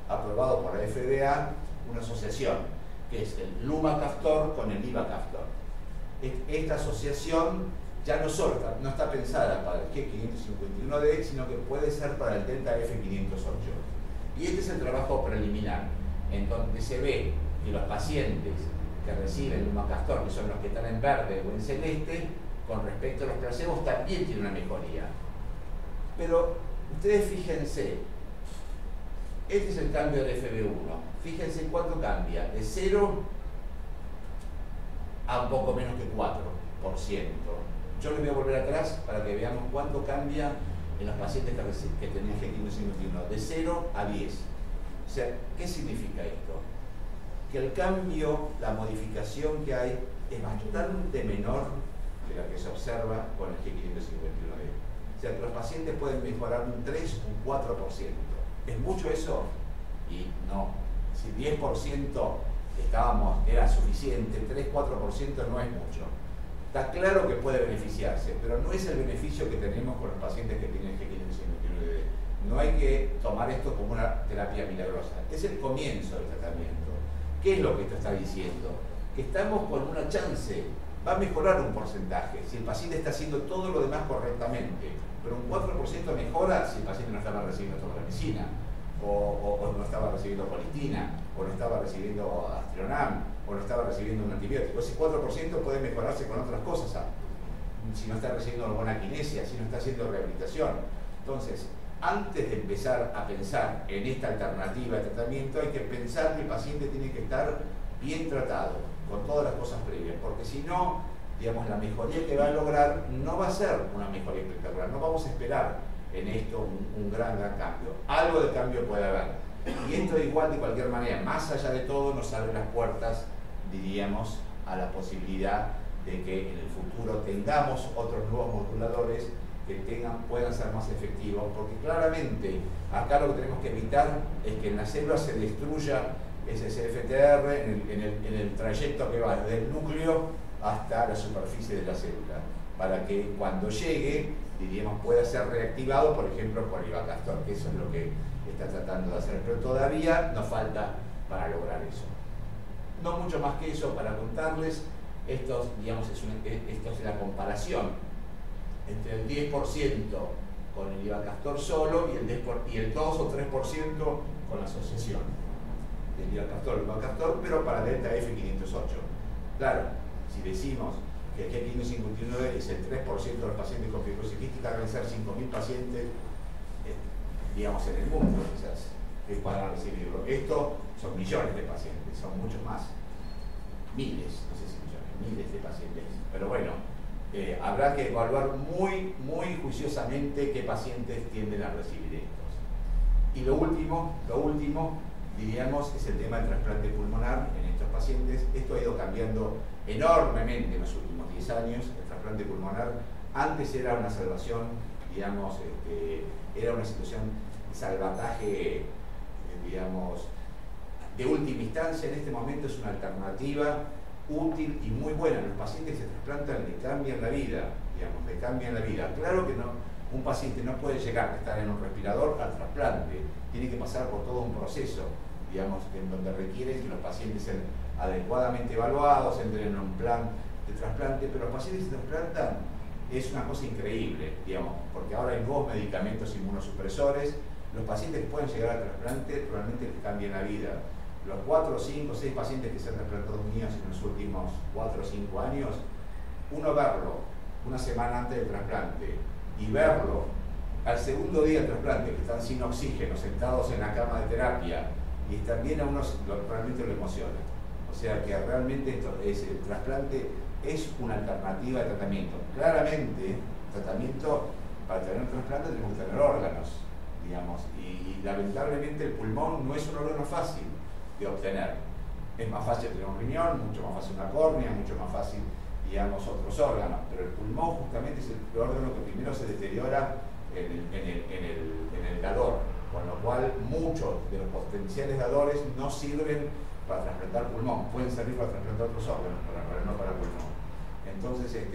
aprobado por la FDA, una asociación, que es el Lumacaftor con el Ivacaftor. Esta asociación ya no solo no está pensada para el G551D, sino que puede ser para el Delta F508. Y este es el trabajo preliminar, en donde se ve que los pacientes que reciben Lumacaftor, que son los que están en verde o en celeste, con respecto a los placebos también tienen una mejoría. Pero ustedes fíjense, este es el cambio del FB1. Fíjense cuánto cambia, de 0 a un poco menos que 4%. Yo les voy a volver atrás para que veamos cuánto cambia en los pacientes que tenían G551, de 0 a 10. O sea, ¿qué significa esto? Que el cambio, la modificación que hay, es bastante menor que la que se observa con el G551D. O sea, que los pacientes pueden mejorar un 3 o un 4%. ¿Es mucho eso? Y no. Si 10% era suficiente, 3-4% no es mucho. Está claro que puede beneficiarse, pero no es el beneficio que tenemos con los pacientes que tienen G551D. No hay que tomar esto como una terapia milagrosa. Es el comienzo del tratamiento. ¿Qué es lo que esto está diciendo? Que estamos con una chance. Va a mejorar un porcentaje si el paciente está haciendo todo lo demás correctamente, pero un 4% mejora si el paciente no estaba recibiendo torbamicina, o no estaba recibiendo colistina, o no estaba recibiendo astronam, o no estaba recibiendo un antibiótico. Ese 4% puede mejorarse con otras cosas, si no está recibiendo alguna kinesia, si no está haciendo rehabilitación. Entonces, antes de empezar a pensar en esta alternativa de tratamiento, hay que pensar que el paciente tiene que estar bien tratado, con todas las cosas previas, porque si no, digamos, la mejoría que va a lograr no va a ser una mejoría espectacular, no vamos a esperar en esto un gran cambio. Algo de cambio puede haber, y esto igual de cualquier manera, más allá de todo, nos abre las puertas, diríamos, a la posibilidad de que en el futuro tengamos otros nuevos moduladores puedan ser más efectivos, porque claramente acá lo que tenemos que evitar es que en la célula se destruya ese CFTR en el trayecto que va desde el núcleo hasta la superficie de la célula, para que cuando llegue, diríamos, pueda ser reactivado, por ejemplo, por Ivacaftor, que eso es lo que está tratando de hacer, pero todavía nos falta para lograr eso. No mucho más que eso para contarles. Esto, digamos, esto es la comparación entre el 10% con el Ivacaftor solo y el 2 o 3% con la asociación del Ivacaftor, pero para delta F508. Claro, si decimos que el G551 es el 3% de los pacientes con fibrosis quística, deben ser 5.000 pacientes, digamos, en el mundo, quizás, que puedan recibirlo. Esto son millones de pacientes, son muchos más, miles, no sé si millones, miles de pacientes. Pero bueno, habrá que evaluar muy juiciosamente qué pacientes tienden a recibir estos. Y lo último, diríamos, es el tema del trasplante pulmonar en estos pacientes. Esto ha ido cambiando enormemente en los últimos 10 años. El trasplante pulmonar antes era una salvación, digamos, era una situación de salvataje, digamos, de última instancia. En este momento es una alternativa útil y muy buena. Los pacientes que se trasplantan le cambian la vida, digamos, le cambian la vida. Claro que no, un paciente no puede llegar a estar en un respirador al trasplante, tiene que pasar por todo un proceso, digamos, en donde requiere que los pacientes sean adecuadamente evaluados, entren en un plan de trasplante, pero los pacientes que se trasplantan es una cosa increíble, digamos, porque ahora hay nuevos medicamentos inmunosupresores. Los pacientes que pueden llegar al trasplante realmente les cambian la vida. Los 4, 5, 6 pacientes que se han trasplantado míos en los últimos 4 o 5 años, uno verlo una semana antes del trasplante y verlo al segundo día del trasplante, que están sin oxígeno, sentados en la cama de terapia, y también a unos realmente lo emociona. O sea que realmente el trasplante es una alternativa de tratamiento. Claramente, tratamiento, para tener un trasplante tenemos que tener órganos, digamos, y lamentablemente el pulmón no es un órgano fácil de obtener. Es más fácil tener un riñón, mucho más fácil una córnea, mucho más fácil, digamos, otros órganos, pero el pulmón justamente es el órgano que primero se deteriora en el dador, con lo cual muchos de los potenciales dadores no sirven para trasplantar pulmón, pueden servir para trasplantar otros órganos, pero no para pulmón. Entonces,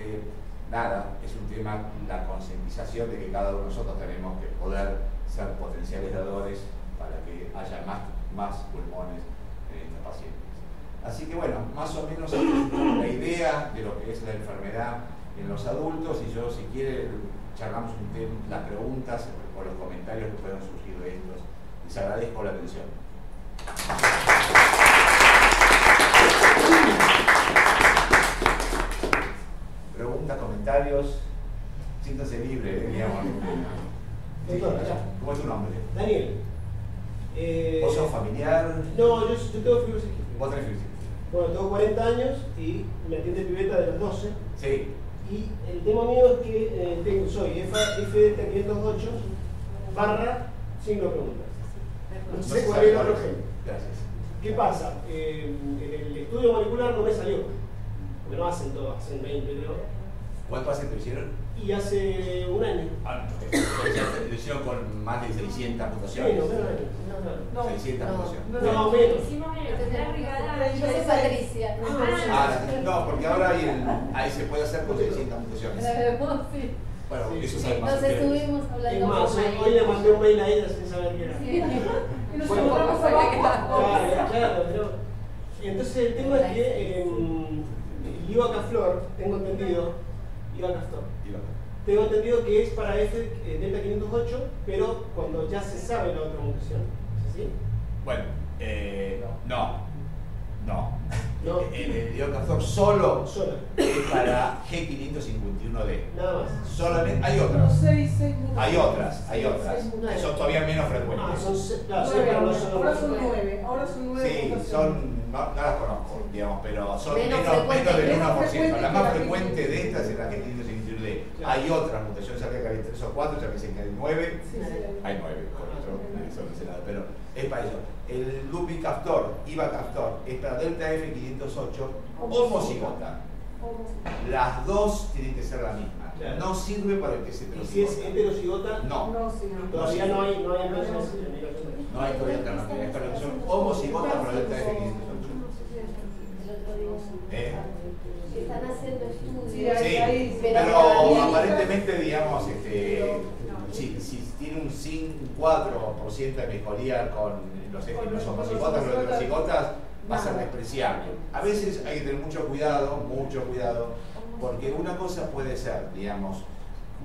nada, es un tema, la concientización de que cada uno de nosotros tenemos que poder ser potenciales dadores para que haya más pulmones en estos pacientes. Así que bueno, más o menos la idea de lo que es la enfermedad en los adultos, y yo, si quiere, charlamos las preguntas o los comentarios que puedan surgir de estos. Les agradezco la atención. Preguntas, comentarios, siéntanse libres, digamos. Sí, ¿cómo es tu nombre? Daniel. ¿Vos sos familiar? No, yo tengo fibrosis quística. ¿Vos tenés fibrosis? Bueno, tengo 40 años y me atiende pibeta de los 12. Sí. Y el tema mío es que soy FDT 508 barra signo de pregunta. No sé cuál es el otro gen. Gracias. ¿Qué pasa? En el estudio molecular no me salió. Porque no hacen todo, hacen 20, creo. ¿Cuántos pacientes lo hicieron? Y hace un año. Ah, no. Lo hicieron con más de 600 mutaciones. Menos, no. 600 mutaciones. No, menos. Yo soy Patricia. No, porque ahora ahí se puede hacer con 600 mutaciones. Bueno, Sí. eso sabe más. Entonces estuvimos Es hablando más, con Maya. hoy le mandé un mail a ella sin saber qué era. Y nos Bueno, encontramos acá. Claro, pero. Entonces el tema es que el Ivacaftor, tengo entendido, que es para delta 508, pero cuando ya se sabe la otra mutación. ¿Es así? Bueno, no. No. El Ivacaftor solo Sola. es para G551D. Nada más. Solamente, hay otras. Hay otras, mutaciones. que son todavía menos frecuentes. Ah, claro, sí, pero no son Ahora son 9. Sí, no las conozco, digamos, pero son Menos menos del 1%. frecuente La más que la frecuente de estas es la G551D. Claro. Hay otras mutaciones, sabía que hay 3 o 4, ya dicen que hay 9. Sí, sí. Hay 9, por eso no sé nada, pero es para eso. El Ivacaftor, es para delta F508 homocigota. Las dos tienen que ser la misma. Claro. No sirve para el que es ¿Y si es heterocigota? No. No, sí, Todavía no hay embrión. No hay todavía alternativa. Es para los que son homocigotas para el TF508. Están haciendo estudios. Sí, pero pero aparentemente, digamos, si tiene un 4% de mejoría con los homocigotas, los heterocigotas, va a ser despreciable. A veces hay que tener mucho cuidado, porque una cosa puede ser, digamos,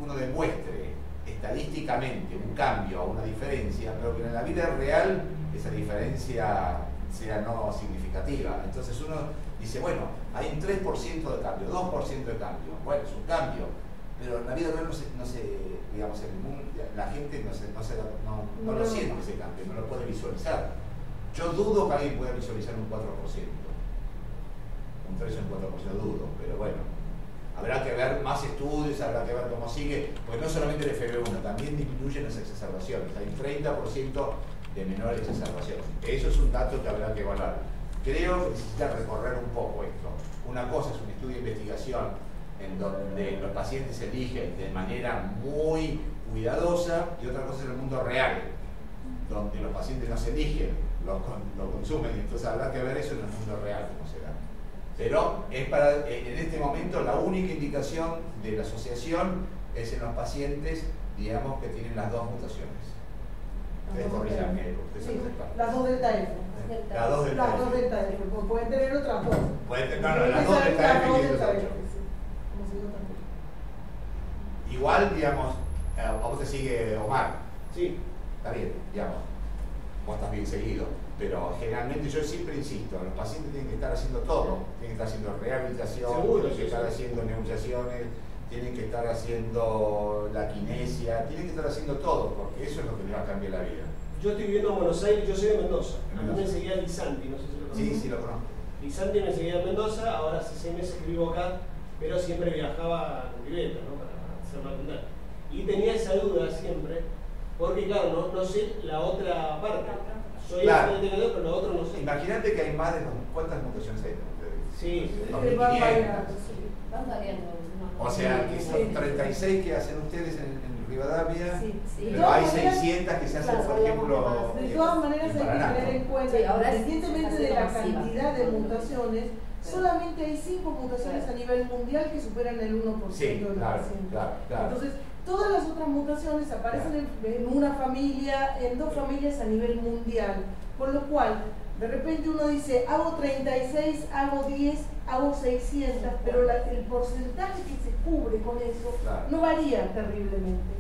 uno demuestre estadísticamente un cambio o una diferencia, pero que en la vida real esa diferencia sea no significativa. Entonces uno dice, bueno, hay un 3% de cambio, 2% de cambio. Bueno, es un cambio, pero en la vida real no se digamos, en el mundo, la gente no lo siente ese cambio, no lo puede visualizar. Yo dudo que alguien pueda visualizar un 4%. Un 3 o un 4% dudo, pero bueno. Habrá que ver más estudios, habrá que ver cómo sigue, porque no solamente el FB1, también disminuyen las exacerbaciones. Hay un 30% de menores exacerbaciones. Eso es un dato que habrá que evaluar. Creo que necesita recorrer un poco esto. Una cosa es un estudio de investigación en donde los pacientes eligen de manera muy cuidadosa, y otra cosa es el mundo real, donde los pacientes no se eligen, lo consumen, y entonces habrá que ver eso en el mundo real, cómo será. Pero es en este momento la única indicación de la asociación es en los pacientes, digamos, que tienen las dos mutaciones. Ustedes corríjanme, ustedes son expertos. Las dos delta F. Las dos delta Las dos F. delta F. Pueden tener otras dos. No, las dos delta F y delta F. Igual, digamos, a vos te sigue Omar. Sí. Está bien, digamos, vos estás bien seguido. Pero generalmente yo siempre insisto, los pacientes tienen que estar haciendo todo. Tienen que estar haciendo rehabilitación, Seguro, tienen que estar haciendo negociaciones, tienen que estar haciendo la kinesia, tienen que estar haciendo todo, porque eso es lo que les va a cambiar la vida. Yo estoy viviendo en Buenos Aires, yo soy de Mendoza. En A mí me Mendoza. seguía Lisanti, no sé si lo conocen. Sí, lo conozco. Lisanti me seguía en Mendoza, ahora hace 6 meses que vivo acá, pero siempre viajaba con bicicleta, ¿no? Para hacer la ruta. Y tenía esa duda siempre, porque claro, no sé la otra parte. Soy Claro. FDTK2, pero lo otro no sé. Imagínate que hay más de ¿cuántas mutaciones hay? Sí, Van 2500. variando. Van variando. O sea, que son 36 que hacen ustedes en Rivadavia, Sí, sí. pero hay 600 que se hacen, Claro, por ejemplo, De todas maneras hay que Paraná. tener en cuenta Sí, que ahora independientemente de está la siendo masiva. cantidad de mutaciones, solamente hay 5 mutaciones Claro. a nivel mundial que superan el 1% Sí, de los claro, pacientes. claro. Entonces, todas las otras mutaciones aparecen en una familia, en 2 familias a nivel mundial, con lo cual, de repente uno dice, hago 36, hago 10, hago 600, pero el porcentaje que se cubre con eso Claro. no varía terriblemente.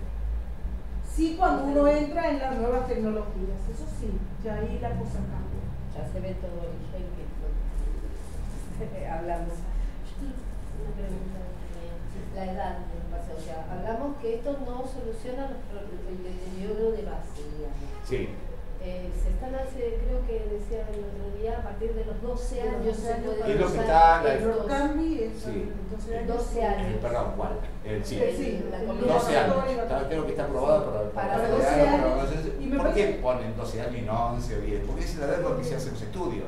Sí, cuando uno entra en las nuevas tecnologías, eso sí, ya ahí la cosa cambia. Ya se ve todo el gen que hablamos. Una pregunta la edad del paciente. O sea, hablamos que esto no soluciona el deterioro de base, digamos. Sí. Se están creo que decía el otro día, a partir de los 12 De los años 12 se años puede para- Es lo que usar está la- El estos- Rocambi es Sí. 12 años. Perdón, ¿cuál? Sí. Sí, la el 12 años. laboratorio. Creo que está aprobado Para para 12 años. Y me ¿Por qué parece- ponen 12 años y no 11 o 10? Porque es la edad donde se hacen los estudios.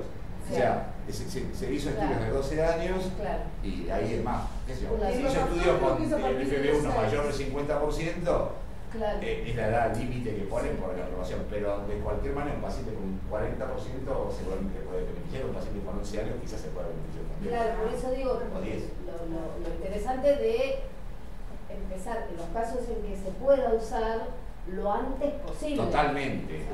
O sea, se hizo estudios de 12 años Claro. y ahí es más. ¿Qué sé yo? Claro. Se Y hizo los estudios creo con que es a el partir de FB1 12 mayor años. del 50%. Claro. Es la edad límite que ponen por la aprobación, pero de cualquier manera un paciente con un 40% seguramente puede beneficiar, un paciente con 11 años quizás se pueda beneficiar también. Claro, por eso digo, O 10. lo interesante de empezar en los casos en que se pueda usar lo antes posible. Totalmente.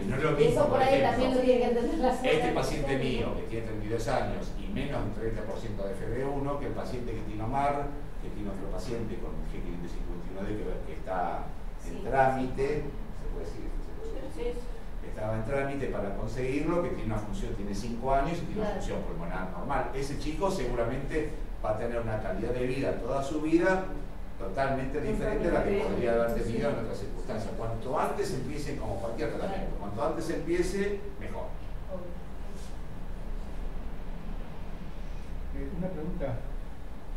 No es lo Y mismo, eso por ahí ejemplo, también lo tiene que entender la este paciente mío que tiene 32 años y menos del 30% de FB1 que el paciente que tiene Omar, que tiene otro paciente con G559 que está en trámite, se puede decir, estaba en trámite para conseguirlo, que tiene una función, tiene 5 años y tiene una Claro. función pulmonar normal. Ese chico seguramente va a tener una calidad de vida toda su vida totalmente diferente a la que podría haber tenido en otras circunstancias. Cuanto antes empiece, como cualquier tratamiento, cuanto antes empiece, mejor. Una pregunta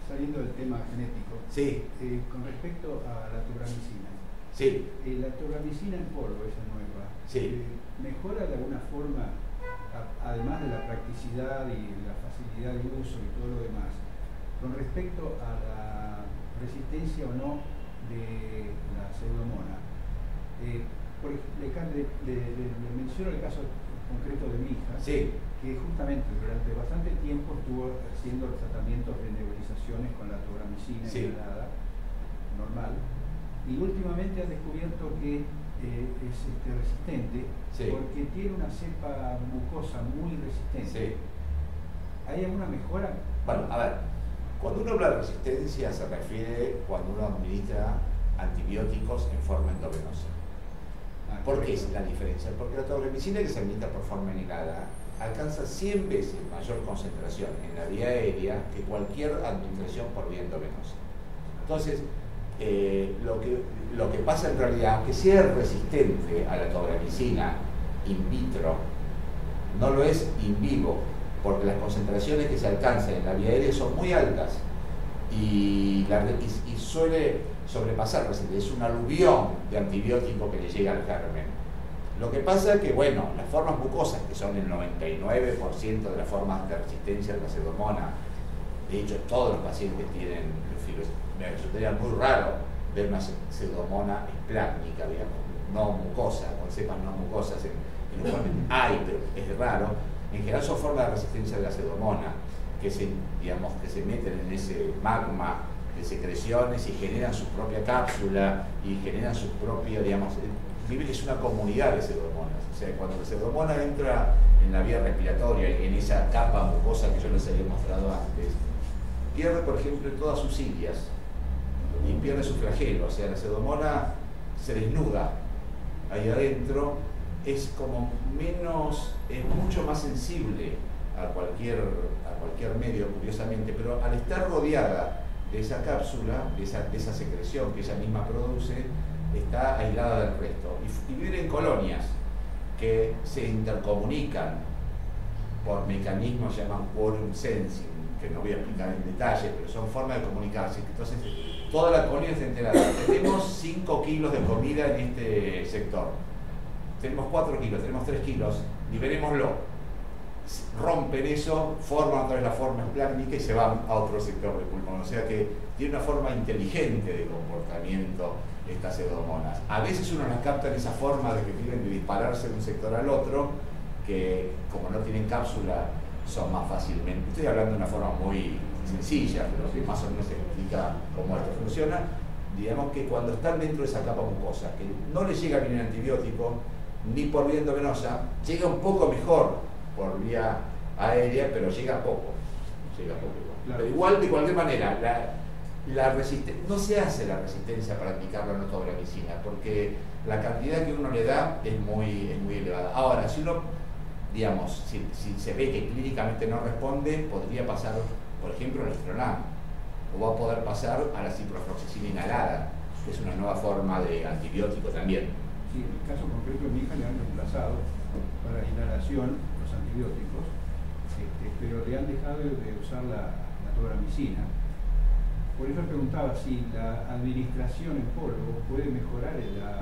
saliendo del tema genético. Sí, Con respecto a la tobramicina. sí, La tobramicina en polvo, esa nueva, Sí. ¿mejora de alguna forma, además de la practicidad y la facilidad de uso y todo lo demás, con respecto a resistencia o no de la Pseudomonas. Le menciono el caso concreto de mi hija, Sí. que justamente durante bastante tiempo estuvo haciendo los tratamientos de nebulizaciones con la tobramicina Sí. inhalada normal, y últimamente han descubierto que es resistente, Sí. porque tiene una cepa mucosa muy resistente. Sí. ¿Hay alguna mejora? Bueno, a ver, cuando uno habla de resistencia se refiere cuando uno administra antibióticos en forma endovenosa. ¿Por qué es la diferencia? Porque la tobramicina que se administra por forma inhalada alcanza 100 veces mayor concentración en la vía aérea que cualquier administración por vía endovenosa. Entonces, lo que pasa en realidad, aunque sea resistente a la tobramicina in vitro, no lo es in vivo, porque las concentraciones que se alcanzan en la vía aérea son muy altas y suele sobrepasar, es un aluvión de antibiótico que le llega al germen. Lo que pasa es que, bueno, las formas mucosas, que son el 99% de las formas de resistencia de la Pseudomonas, de hecho todos los pacientes tienen, me resultaría muy raro ver una Pseudomonas esplácnica, digamos, no mucosa, con cepas no mucosas, hay, pero es raro. En general son formas de resistencia de la Pseudomonas que se meten en ese magma de secreciones y generan su propia cápsula y generan su propia, es una comunidad de Pseudomonas. O sea, cuando la Pseudomonas entra en la vía respiratoria, en esa capa mucosa que yo les había mostrado antes, pierde, por ejemplo, todas sus cilias y pierde su flagelo. O sea, la Pseudomonas se desnuda ahí adentro, es mucho más sensible a cualquier medio, curiosamente, pero al estar rodeada de esa cápsula, de esa secreción que ella misma produce, está aislada del resto y vive en colonias que se intercomunican por mecanismos que llaman quorum sensing, que no voy a explicar en detalle, pero son formas de comunicarse. Entonces, toda la colonia está enterada. Tenemos 5 kilos de comida en este sector, tenemos 4 kilos, tenemos 3 kilos, liberémoslo. Rompen eso, forman otra vez la forma esplácnica y se van a otro sector del pulmón. O sea que tiene una forma inteligente de comportamiento estas Pseudomonas. A veces uno las capta en esa forma de que tienen de dispararse de un sector al otro, que como no tienen cápsula son más fácilmente. Estoy hablando de una forma muy sencilla, pero que más o menos se explica cómo esto funciona. Digamos que cuando están dentro de esa capa mucosa, que no les llega bien el antibiótico, ni por vía endovenosa, llega un poco mejor por vía aérea, pero llega poco igual. Claro. Pero igual, de cualquier manera, no se hace la resistencia para aplicar la tobramicina, porque la cantidad que uno le da es muy elevada. Ahora, si uno, si se ve que clínicamente no responde, podría pasar, por ejemplo, al Estronam, o va a poder pasar a la ciprofloxacina inhalada, que es una nueva forma de antibiótico también. Sí, en el caso concreto de mi hija le han reemplazado para inhalación los antibióticos, pero le han dejado de usar la tobramicina. Por eso preguntaba si la administración en polvo puede mejorar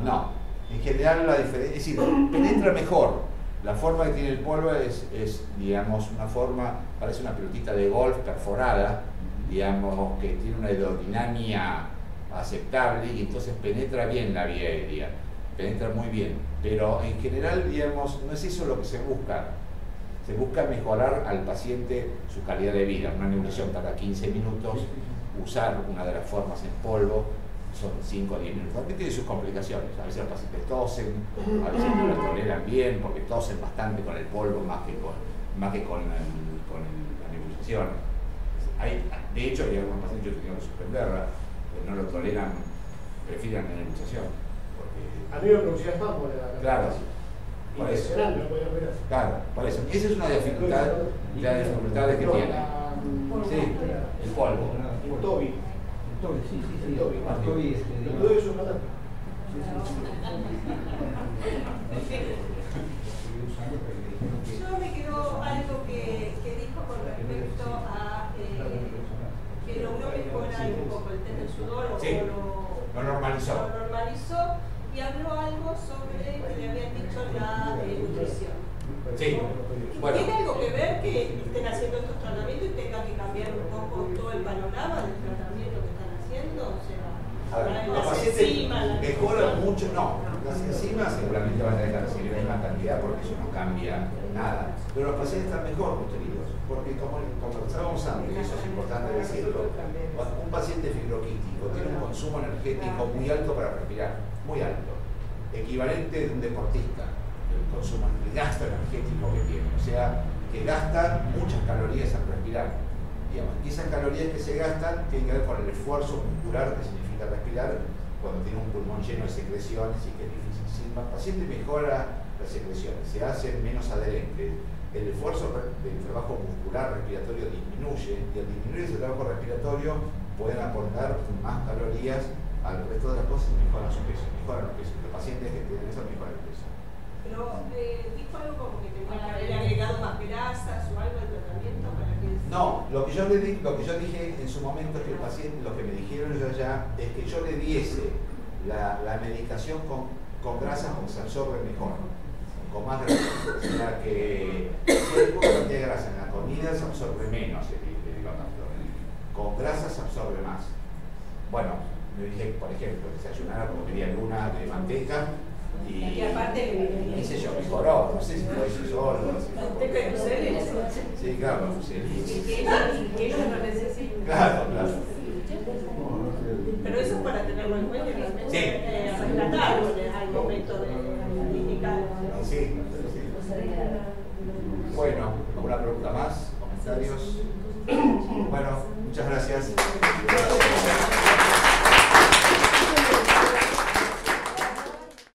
No, en general la diferencia, es decir, penetra mejor. La forma que tiene el polvo es una forma, parece una pelotita de golf perforada, que tiene una aerodinámica aceptable y entonces penetra bien la vía aérea, penetra muy bien. Pero en general, no es eso lo que se busca. Se busca mejorar al paciente su calidad de vida. Una nebulización tarda 15 minutos, usar una de las formas en polvo son 5 o 10 minutos. También tiene sus complicaciones. A veces los pacientes tosen, a veces no lo toleran bien porque tosen bastante con el polvo más que con la nebulización. De hecho, hay algunos pacientes que tienen que suspenderla, porque no lo toleran, prefieren la nebulización. A mí me producía espasmo Claro. Por eso. Impresionante, no podía operar. Claro, por eso. Esa es una dificultad, de las dificultades que tiene. Sí, el polvo. El Toby. El Toby, sí. El Toby. El Toby, El Toby es un patán. Yo me quedó algo que dijo con respecto a que logró mejorar un poco el test del sudor o Sí, lo normalizó. Y habló algo sobre que le habían dicho la nutrición. Sí, bueno. ¿Tiene algo que ver que estén haciendo estos tratamientos y tengan que cambiar un poco todo el panorama del tratamiento que están haciendo? A ver, los Las pacientes enzimas, las mejoran mucho, no, las enzimas seguramente van a tener que recibir la misma cantidad porque eso no cambia nada, pero los pacientes están mejor nutridos, porque como conversábamos antes, y eso es importante decirlo, un paciente fibroquístico tiene un consumo energético muy alto para respirar, muy alto, equivalente de un deportista, el consumo, el gasto energético que tiene, o sea, que gasta muchas calorías al respirar. Y esas calorías que se gastan tienen que ver con el esfuerzo muscular que significa respirar cuando tiene un pulmón lleno de secreciones y que es difícil. Si el paciente mejora las secreciones, se hacen menos adherentes, el esfuerzo del trabajo muscular respiratorio disminuye y al disminuir ese trabajo respiratorio pueden aportar más calorías al resto de las cosas y mejoran su peso. Mejoran el peso. Los pacientes que tienen eso mejoran el peso. Pero dijo algo como que tenía que haber agregado más grasas o algo al tratamiento para que... No, lo que yo dije en su momento es que el paciente, lo que me dijeron ellos allá, es que yo le diese la medicación con grasas porque se absorbe mejor, con más grasa. O sea que si hay poca cantidad de grasa en la comida se absorbe menos el glutamate. Con grasa se absorbe más. Bueno, me dije, por ejemplo, desayunara como media luna de manteca. Y aparte, qué sé yo, mejoró, no sé si lo hice solo. manteca de nuceles. Sí, claro, Que ellos no necesitan. claro, claro. Pero eso es para tenerlo en cuenta y realmente Sí. rescatarlo al momento de indicar. Sí, sí. Bueno, ¿alguna pregunta más? ¿Comentarios? Bueno, muchas gracias.